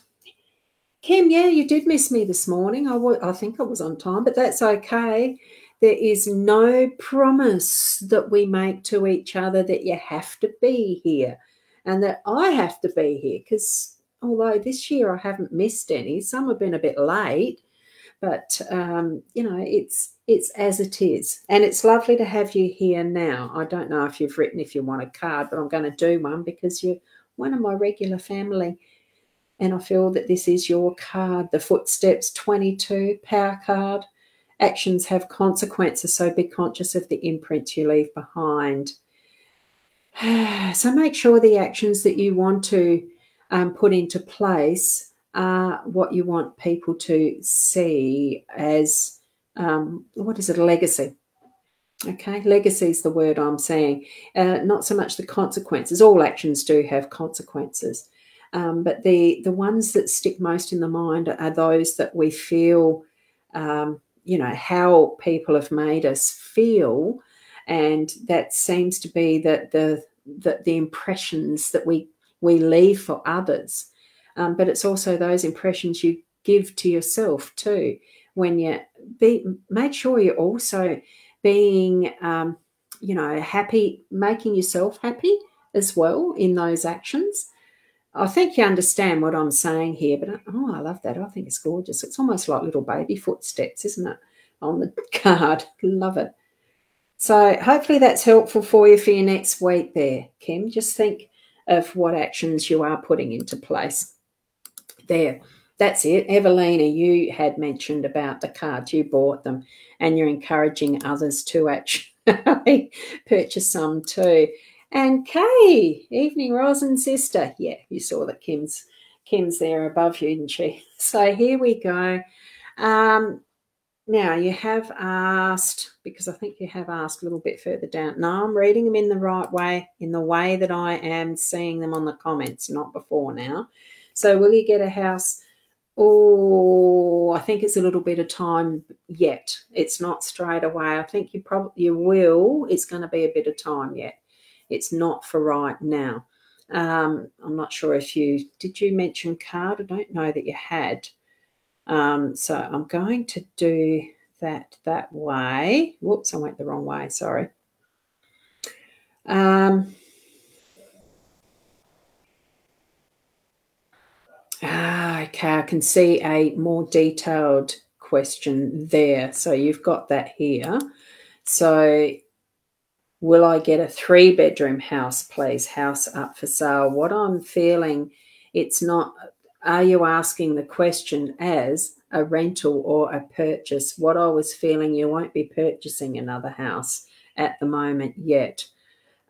Kim, yeah, you did miss me this morning. I think I was on time, but that's okay. There is no promise that we make to each other that you have to be here and that I have to be here, because although this year I haven't missed any, some have been a bit late, but, it's as it is. And it's lovely to have you here now. I don't know if you've written if you want a card, but I'm going to do one because you're one of my regular family. And I feel that this is your card, the Footsteps 22 power card. Actions have consequences, so be conscious of the imprints you leave behind. So make sure the actions that you want to put into place are what you want people to see as, what is it, a legacy. Okay, legacy is the word I'm saying. Not so much the consequences. All actions do have consequences. But the ones that stick most in the mind are those that we feel, how people have made us feel. And that seems to be that the impressions that we leave for others. But it's also those impressions you give to yourself too. When you make sure you're also being, happy, making yourself happy as well in those actions. I think you understand what I'm saying here, but I love that. I think it's gorgeous. It's almost like little baby footsteps, isn't it, on the card? Love it. So hopefully that's helpful for you for your next week there, Kim. Just think of what actions you are putting into place. There, that's it. Evelina, you had mentioned about the cards. You bought them and you're encouraging others to actually purchase some too. And Kay, evening, Rosin sister. Yeah, you saw that Kim's there above you, didn't she? So here we go. Now, you have asked, because I think you have asked a little bit further down. No, I'm reading them in the right way, in the way that I am seeing them on the comments, not before now. So will you get a house? Oh, I think it's a little bit of time yet. It's not straight away. I think you will. It's going to be a bit of time yet. It's not for right now. I'm not sure if did you mention card? I don't know that you had. So I'm going to do that way. Whoops, I went the wrong way. Sorry. Okay, I can see a more detailed question there. So you've got that here. So will I get a 3-bedroom house, please? House up for sale. What I'm feeling, it's not are you asking the question as a rental or a purchase? What I was feeling, you won't be purchasing another house at the moment yet.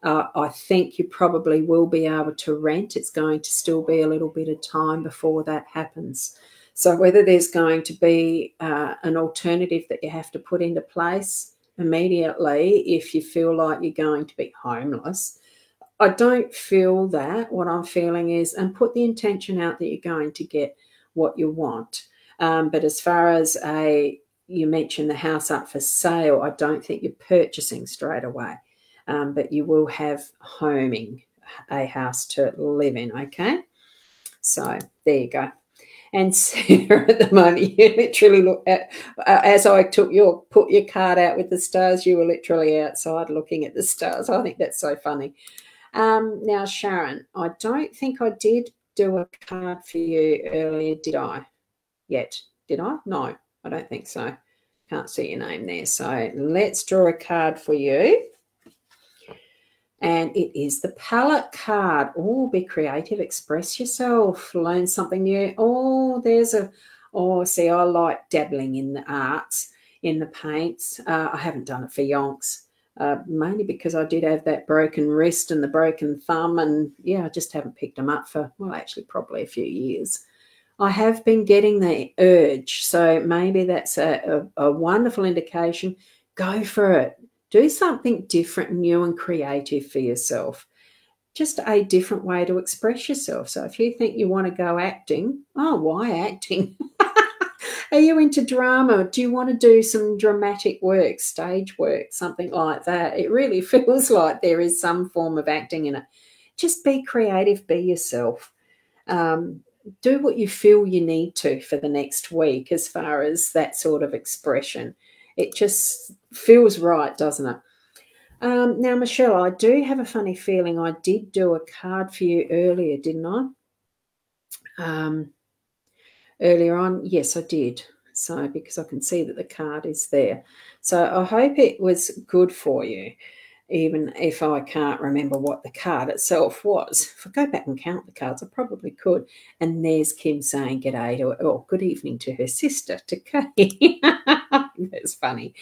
I think you probably will be able to rent. It's going to still be a little bit of time before that happens. So whether there's going to be an alternative that you have to put into place immediately if you feel like you're going to be homeless, I don't feel that. What I'm feeling is, and put the intention out that you're going to get what you want. But as far as you mentioned the house up for sale, I don't think you're purchasing straight away. But you will have homing, a house to live in, okay? So there you go. And Sarah, at the moment, you literally look at, as I put your card out with the stars, you were literally outside looking at the stars. I think that's so funny. Now, Sharon, I don't think I did do a card for you earlier, did I? Yet, did I? No, I don't think so. Can't see your name there. So let's draw a card for you. And it is the palette card. Oh, be creative, express yourself, learn something new. Oh, see, I like dabbling in the arts, in the paints. I haven't done it for yonks, mainly because I did have that broken wrist and the broken thumb. And, yeah, I just haven't picked them up for, well, actually probably a few years. I have been getting the urge, so maybe that's a wonderful indication. Go for it. Do something different, new and creative for yourself. Just a different way to express yourself. So if you think you want to go acting, oh, why acting? Are you into drama? Do you want to do some dramatic work, stage work, something like that? It really feels like there is some form of acting in it. Just be creative, be yourself. Do what you feel you need to for the next week as far as that sort of expression. It just feels right, doesn't it? Now, Michelle, I do have a funny feeling I did do a card for you earlier, didn't I? Earlier on, yes, I did. So because I can see that the card is there. So I hope it was good for you, even if I can't remember what the card itself was. If I go back and count the cards, I probably could. And there's Kim saying g'day to her, or good evening to her sister, to Kay. That's funny.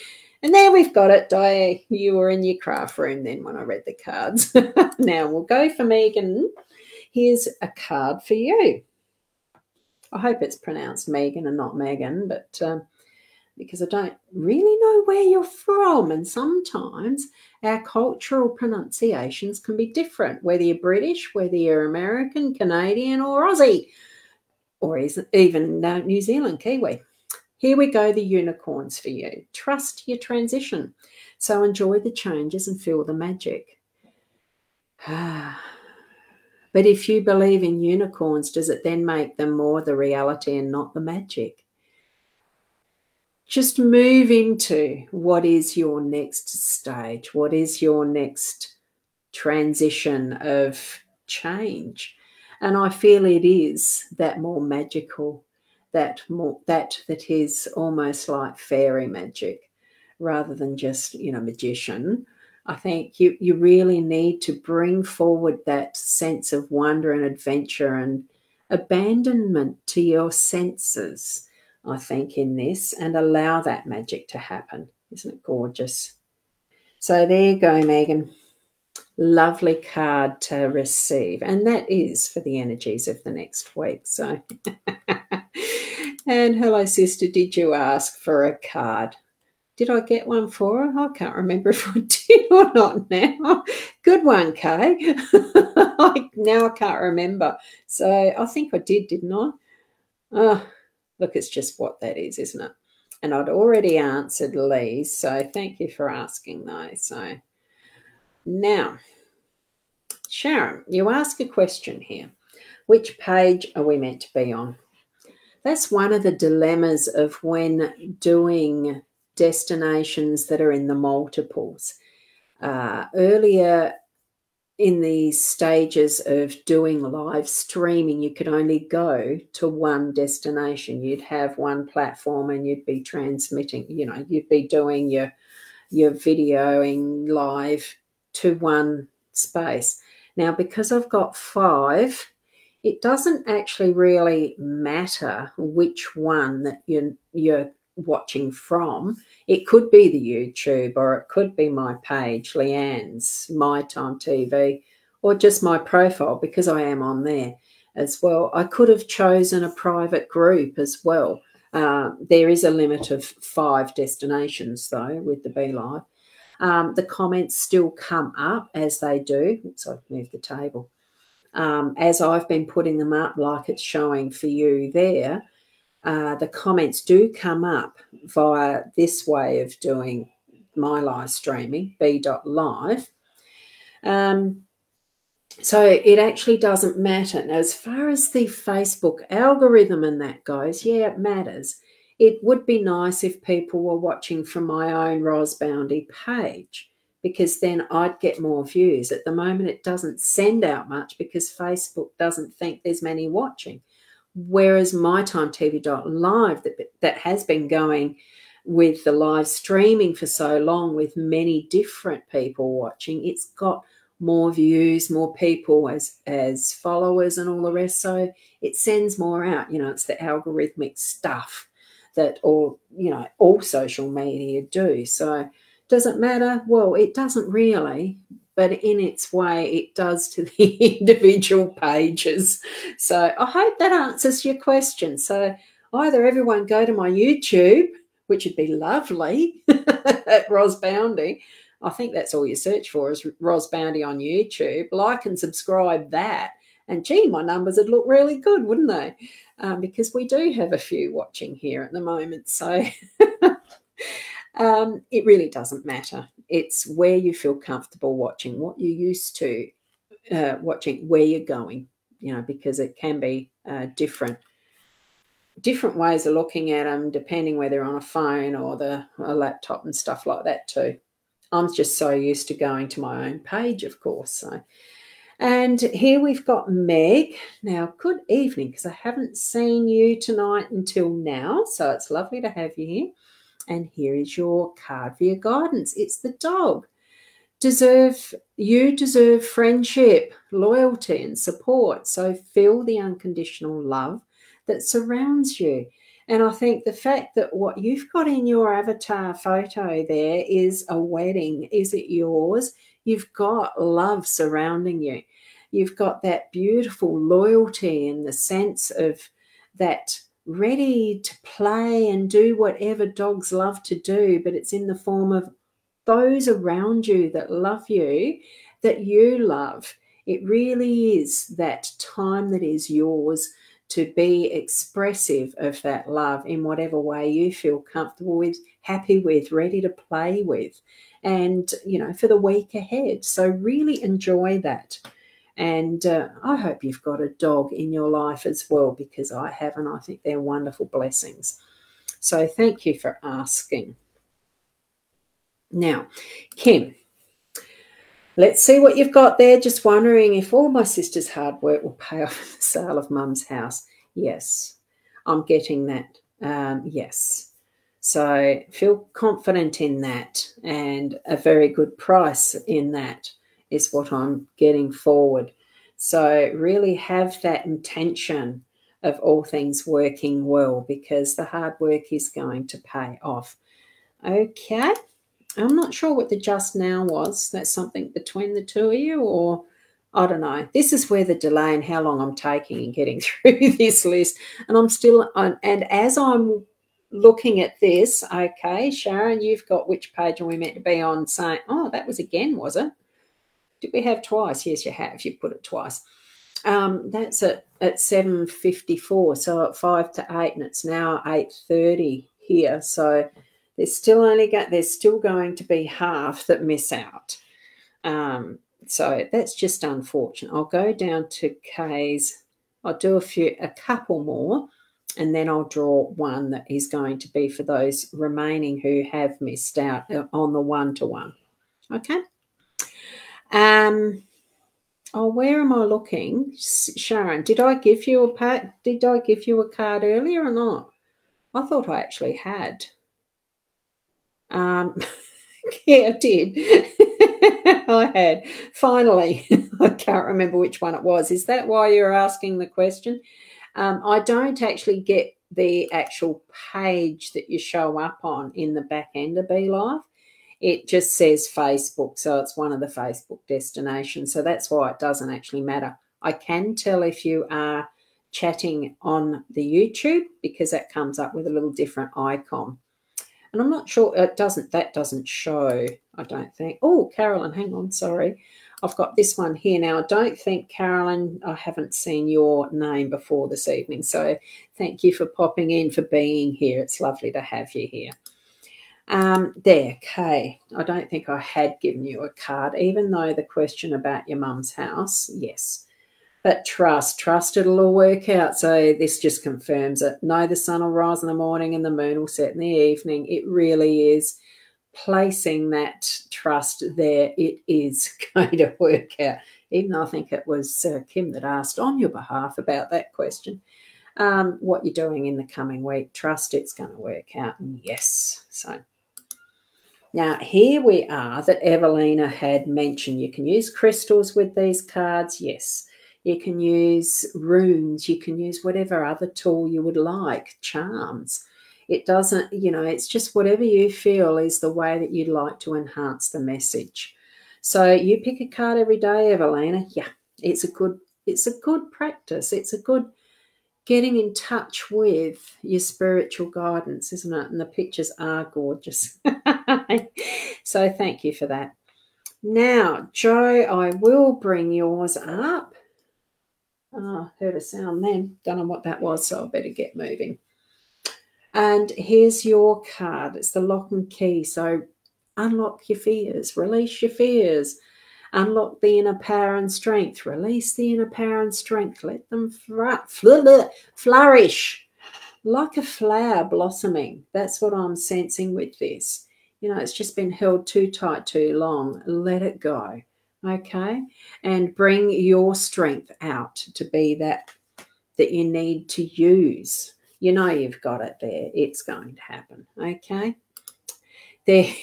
And there we've got it, Di. You were in your craft room then when I read the cards. Now we'll go for Megan. Here's a card for you. I hope it's pronounced Megan and not Megan, but because I don't really know where you're from. And sometimes our cultural pronunciations can be different, whether you're British, whether you're American, Canadian, or Aussie, or even New Zealand, Kiwi. Here we go, the unicorns for you. Trust your transition. So enjoy the changes and feel the magic. But if you believe in unicorns, does it then make them more the reality and not the magic? Just move into what is your next stage, what is your next transition of change. And I feel it is that more magical, that is almost like fairy magic rather than just, magician. I think you really need to bring forward that sense of wonder and adventure and abandonment to your senses, I think, in this, and allow that magic to happen. Isn't it gorgeous? So there you go, Megan. Lovely card to receive. And that is for the energies of the next week. So, and hello, sister, did you ask for a card? Did I get one for her? I can't remember if I did or not now. Good one, Kay. Now I can't remember. So I think I did, didn't I? Oh, look, it's just what that is, isn't it? And I'd already answered Lee's, so thank you for asking those. So now, Sharon, you ask a question here. Which page are we meant to be on? That's one of the dilemmas of when doing destinations that are in the multiples. Earlier in the stages of doing live streaming, you could only go to one destination. You'd have one platform and you'd be transmitting, you'd be doing your videoing live to one space. Now, because I've got 5, it doesn't actually really matter which one that you're watching from. It could be the YouTube, or it could be my page, Leanne's My Time TV, or just my profile, because I am on there as well. I could have chosen a private group as well. There is a limit of 5 destinations, though, with the Be Live. The comments still come up as they do. Oops, I've moved the table. As I've been putting them up, like it's showing for you there, the comments do come up via this way of doing my live streaming, b.live. So it actually doesn't matter. Now, as far as the Facebook algorithm and that goes, yeah, it matters. It would be nice if people were watching from my own Boundy page, because then I'd get more views. At the moment, it doesn't send out much because Facebook doesn't think there's many watching. Whereas mytimetv.live, that has been going with the live streaming for so long, with many different people watching, it's got more views, more people as followers and all the rest. So it sends more out. It's the algorithmic stuff that all social media do. So does it matter? Well, it doesn't really, but in its way, it does to the individual pages. So I hope that answers your question. So either everyone go to my YouTube, which would be lovely, at Boundy. I think that's all you search for is Boundy on YouTube. Like and subscribe that. And gee, my numbers would look really good, wouldn't they? Because we do have a few watching here at the moment. So it really doesn't matter. It's where you feel comfortable watching, what you're used to watching, where you're going, because it can be different ways of looking at them, depending whether they're on a phone or a laptop and stuff like that too. I'm just so used to going to my own page, of course. So, and here we've got Meg. Now, good evening, because I haven't seen you tonight until now, so it's lovely to have you here. And here is your card for your guidance. It's the dog. You deserve friendship, loyalty, and support. So feel the unconditional love that surrounds you. And I think the fact that what you've got in your avatar photo there is a wedding. Is it yours? You've got love surrounding you. You've got that beautiful loyalty and the sense of that ready to play and do whatever dogs love to do, but it's in the form of those around you that love you, that you love. It really is that time that is yours to be expressive of that love in whatever way you feel comfortable with, happy with, ready to play with, and, for the week ahead. So really enjoy that. And I hope you've got a dog in your life as well, because I have, and I think they're wonderful blessings. So thank you for asking. Now, Kim, let's see what you've got there. Just wondering if all my sister's hard work will pay off in the sale of Mum's house. Yes, I'm getting that. Yes. So feel confident in that, and a very good price in that is what I'm getting forward. So really have that intention of all things working well, because the hard work is going to pay off. Okay. I'm not sure what the just now was. That's something between the two of you, or I don't know. This is where the delay and how long I'm taking in getting through this list. And I'm still on, and as I'm looking at this, okay, Sharon, you've got which page are we meant to be on, saying, oh, that was again, was it? Did we have twice? Yes, you have. You put it twice. That's at 7:54, so at 5 to 8, and it's now 8:30 here. So there's still going to be half that miss out. So that's just unfortunate. I'll go down to K's. I'll do a couple more, and then I'll draw one that is going to be for those remaining who have missed out on the one-to-one. Okay. Oh, where am I looking? Sharon, did I give you a card earlier or not? I thought I actually had. Yeah, I did. I had. Finally, I can't remember which one it was. Is that why you're asking the question? I don't actually get the actual page that you show up on in the back end of Be Live. It just says Facebook, so it's one of the Facebook destinations. So that's why it doesn't actually matter. I can tell if you are chatting on the YouTube because that comes up with a little different icon. And I'm not sure, that doesn't show, I don't think. Oh, Carolyn, hang on, sorry. I've got this one here now. I don't think, Carolyn, I haven't seen your name before this evening. So thank you for popping in, for being here. It's lovely to have you here. There, Kay. I don't think I had given you a card, even though the question about your mum's house, yes. But trust it'll all work out. So this just confirms it. Know the sun will rise in the morning and the moon will set in the evening. It really is placing that trust there. It is going to work out. Even though I think it was Kim that asked on your behalf about that question. What you're doing in the coming week, trust it's going to work out. And yes. So now here we are that Evelina had mentioned. You can use crystals with these cards. Yes. You can use runes. You can use whatever other tool you would like, charms. It doesn't, it's just whatever you feel is the way that you'd like to enhance the message. So you pick a card every day, Evelina. Yeah, it's a good practice. It's a good getting in touch with your spiritual guidance, isn't it? And the pictures are gorgeous. So thank you for that. Now, Joe, I will bring yours up. Oh, heard a sound then. Don't know what that was, so I better get moving. And here's your card. It's the lock and key. So unlock your fears, release your fears, unlock the inner power and strength, release the inner power and strength. Let them flourish like a flower blossoming. That's what I'm sensing with this. It's just been held too tight too long. Let it go. Okay, and bring your strength out to be that you need to use. You've got it there. It's going to happen. Okay, there.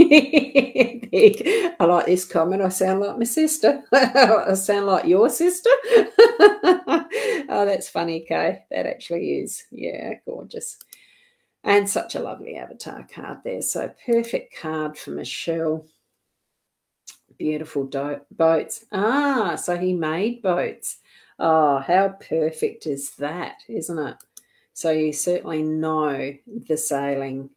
I like this comment. I sound like my sister. I sound like your sister. Oh, that's funny, Kay. That actually is. Yeah, gorgeous. And such a lovely avatar card there. So perfect card for Michelle. Beautiful boats. So he made boats. Oh, how perfect is that, isn't it? So you certainly know the sailing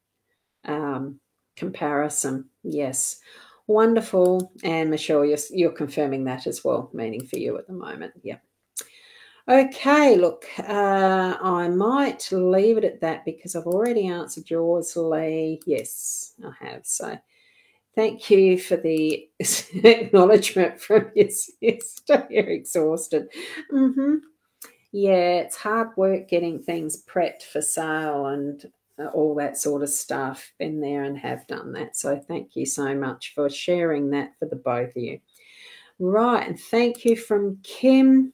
comparison. Yes. Wonderful. And Michelle, you're confirming that as well, meaning for you at the moment. Yeah. Okay, look, I might leave it at that because I've already answered yours, Lee. Yes, I have. So thank you for the acknowledgement from your sister. You're exhausted. Yeah, it's hard work getting things prepped for sale and all that sort of stuff. Been there and have done that. So thank you so much for sharing that for the both of you. Right, and thank you from Kim.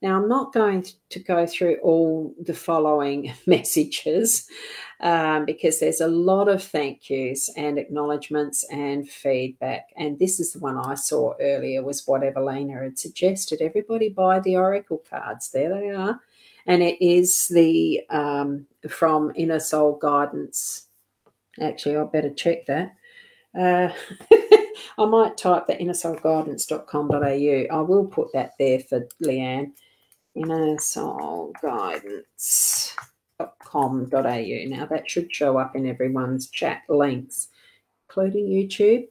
Now, I'm not going to go through all the following messages because there's a lot of thank yous and acknowledgements and feedback. And this is the one I saw earlier, was what Evelina had suggested. Everybody buy the Oracle cards. There they are. And it is the from Inner Soul Guidance. Actually, I better check that. I might type the innersoulguidance.com.au. I will put that there for Leanne. innersoulguidance.com.au. Now that should show up in everyone's chat links, including YouTube.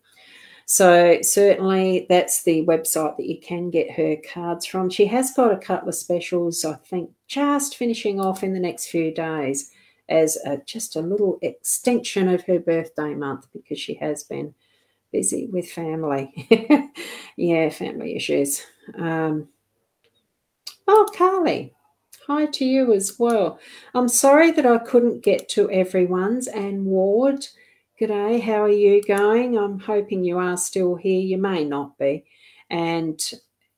So certainly that's the website that you can get her cards from. She has got a couple of specials, I think, just finishing off in the next few days as just a little extension of her birthday month, because she has been busy with family. Yeah, family issues. Oh, Carly, hi to you as well. I'm sorry that I couldn't get to everyone's. And Ward, g'day, how are you going? I'm hoping you are still here. You may not be. And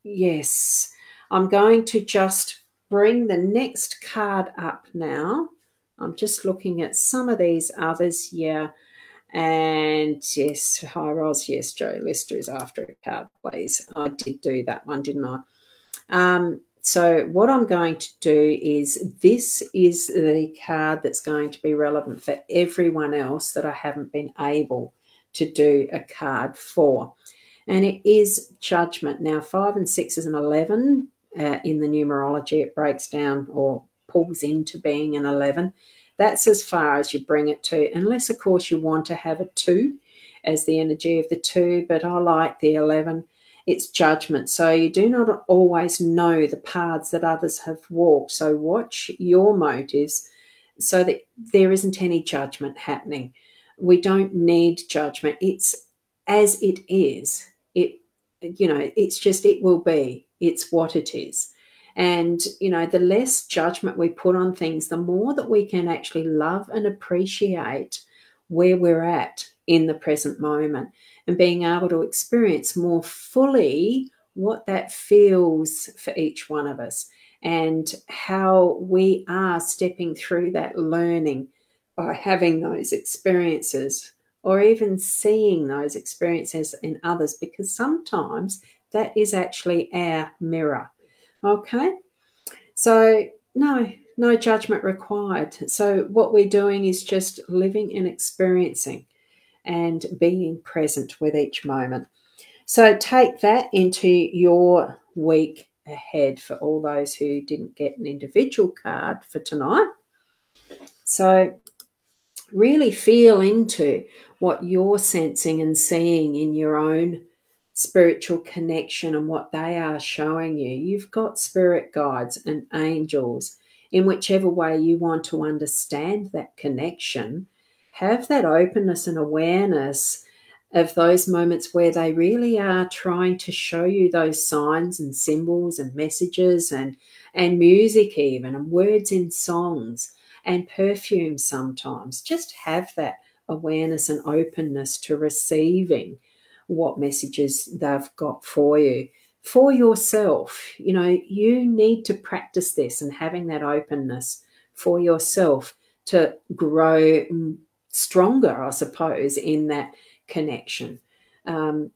yes, I'm going to just bring the next card up now. I'm just looking at some of these others here. And yes, hi Ros, yes, Joe Lister is after a card, please. I did do that one, didn't I? So what I'm going to do is, this is the card that's going to be relevant for everyone else that I haven't been able to do a card for. And it is Judgment. Now, 5 and 6 is an 11. In the numerology, it breaks down or pulls into being an 11. That's as far as you bring it to, unless, of course, you want to have a 2 as the energy of the 2, but I like the 11. It's judgment. So you do not always know the paths that others have walked. So watch your motives so that there isn't any judgment happening. We don't need judgment. It's as it is. It's just, it will be. It's what it is. And, the less judgment we put on things, the more that we can actually love and appreciate where we're at in the present moment, and being able to experience more fully what that feels for each one of us, and how we are stepping through that learning by having those experiences, or even seeing those experiences in others, because sometimes that is actually our mirror. Okay, so no judgment required. So what we're doing is just living and experiencing and being present with each moment. So take that into your week ahead for all those who didn't get an individual card for tonight. So really feel into what you're sensing and seeing in your own spiritual connection and what they are showing you. You've got spirit guides and angels. In whichever way you want to understand that connection, have that openness and awareness of those moments where they really are trying to show you those signs and symbols and messages and music even, and words in songs and perfume sometimes. Just have that awareness and openness to receiving what messages they've got for you. For yourself, you need to practice this, and having that openness for yourself to grow stronger, I suppose, in that connection. It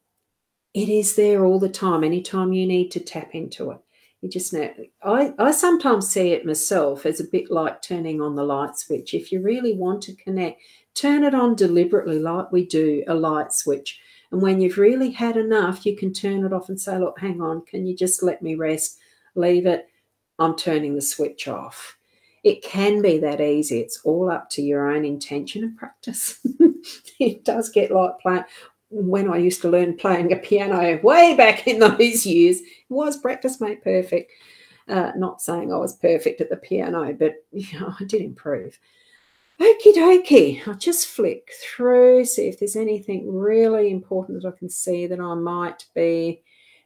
is there all the time. Anytime you need to tap into it, you just know. I sometimes see it myself as a bit like turning on the light switch. If you really want to connect, turn it on deliberately, like we do a light switch. And when you've really had enough, you can turn it off and say, look, hang on, can you just let me rest? Leave it. I'm turning the switch off. It can be that easy. It's all up to your own intention and practice. It does get like playing. When I used to learn playing a piano way back in those years, it was practice made perfect. Not saying I was perfect at the piano, but I did improve. Okie dokie. I'll just flick through, see if there's anything really important that I can see that I might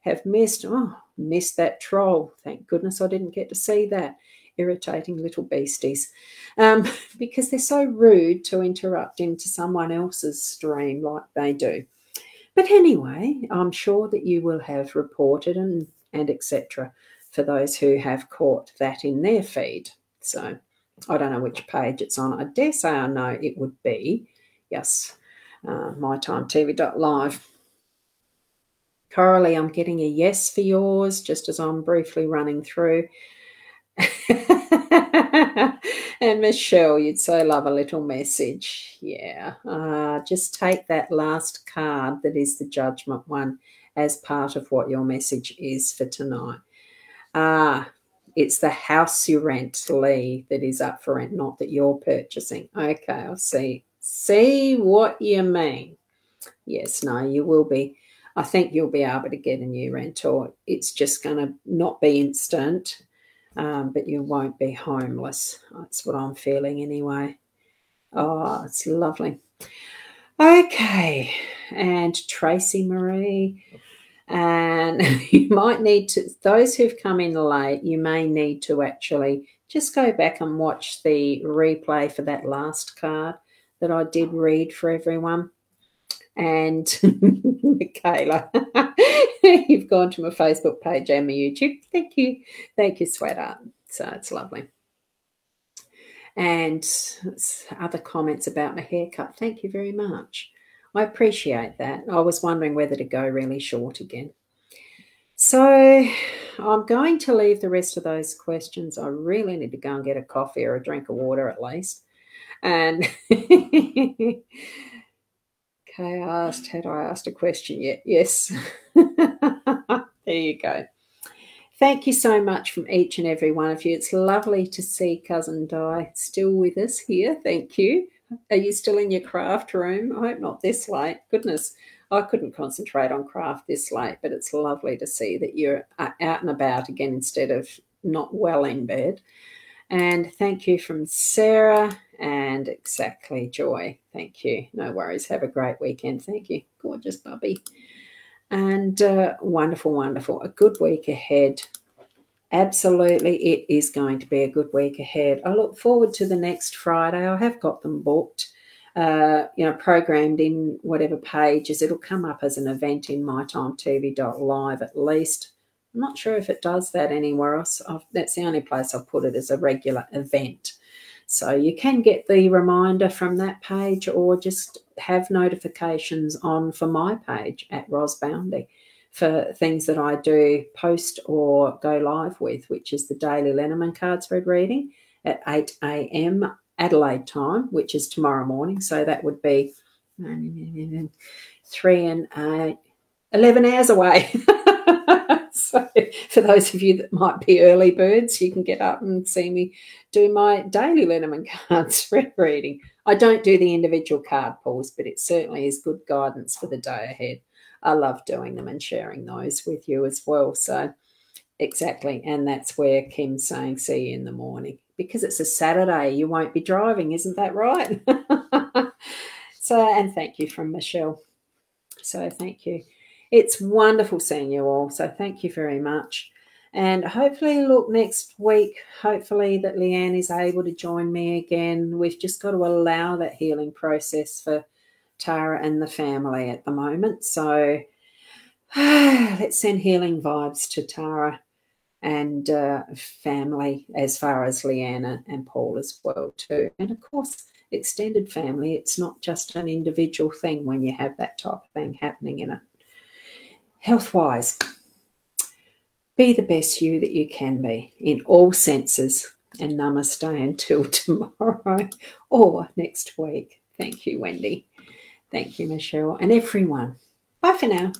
have missed. Oh, missed that troll. Thank goodness I didn't get to see that. Irritating little beasties. Because they're so rude to interrupt into someone else's stream like they do. But anyway, I'm sure that you will have reported and etc. for those who have caught that in their feed. So I don't know which page it's on. I dare say I know it would be, yes, mytimetv.live. Coralie, I'm getting a yes for yours, just as I'm briefly running through. And Michelle, you'd so love a little message. Yeah, just take that last card that is the judgment one as part of what your message is for tonight. It's the house you rent, Lee, that is up for rent, not that you're purchasing. Okay, I'll see what you mean. Yes, no, you will be. I think you'll be able to get a new rental. It's just going to not be instant. But you won't be homeless. That's what I'm feeling anyway. Oh, it's lovely. Okay, and Tracy Marie. And you might need to, those who've come in late, you may need to actually just go back and watch the replay for that last card that I did read for everyone. And Michaela, you've gone to my Facebook page and my YouTube. Thank you, sweetheart. So it's lovely. And other comments about my haircut. Thank you very much. I appreciate that. I was wondering whether to go really short again. So I'm going to leave the rest of those questions. I really need to go and get a coffee or a drink of water at least. And okay, had I asked a question yet? Yes. There you go. Thank you so much from each and every one of you. It's lovely to see Cousin Di still with us here. Thank you. Are you still in your craft room? I hope not this late. Goodness, I couldn't concentrate on craft this late, but it's lovely to see that you're out and about again instead of not well in bed. And thank you from Sarah and exactly Joy. Thank you. No worries. Have a great weekend. Thank you. Gorgeous Bubby. And wonderful, wonderful. A good week ahead. Absolutely, it is going to be a good week ahead. I look forward to the next Friday. I have got them booked, programmed in whatever pages. It'll come up as an event in mytimetv.live at least. I'm not sure if it does that anywhere else. That's the only place I've put it as a regular event. So you can get the reminder from that page or just have notifications on for my page at Boundy for things that I do post or go live with, which is the daily Lenormand card spread reading at 8 a.m. Adelaide time, which is tomorrow morning. So that would be 3 and 8, 11 hours away. So for those of you that might be early birds, you can get up and see me do my daily Lenormand card spread reading. I don't do the individual card pulls, but it certainly is good guidance for the day ahead. I love doing them and sharing those with you as well. So exactly, and that's where Kim's saying see you in the morning. Because it's a Saturday, you won't be driving, isn't that right? So, and thank you from Michelle. So thank you. It's wonderful seeing you all. So thank you very much. And hopefully, look, next week, hopefully that Leanne is able to join me again. We've just got to allow that healing process for Tara and the family at the moment. So let's send healing vibes to Tara and family as far as Leanne and Paul as well too. And of course, extended family. It's not just an individual thing when you have that type of thing happening in it. Health-wise, be the best you that you can be in all senses, and namaste until tomorrow or next week. Thank you, Wendy. Thank you, Michelle, and everyone. Bye for now.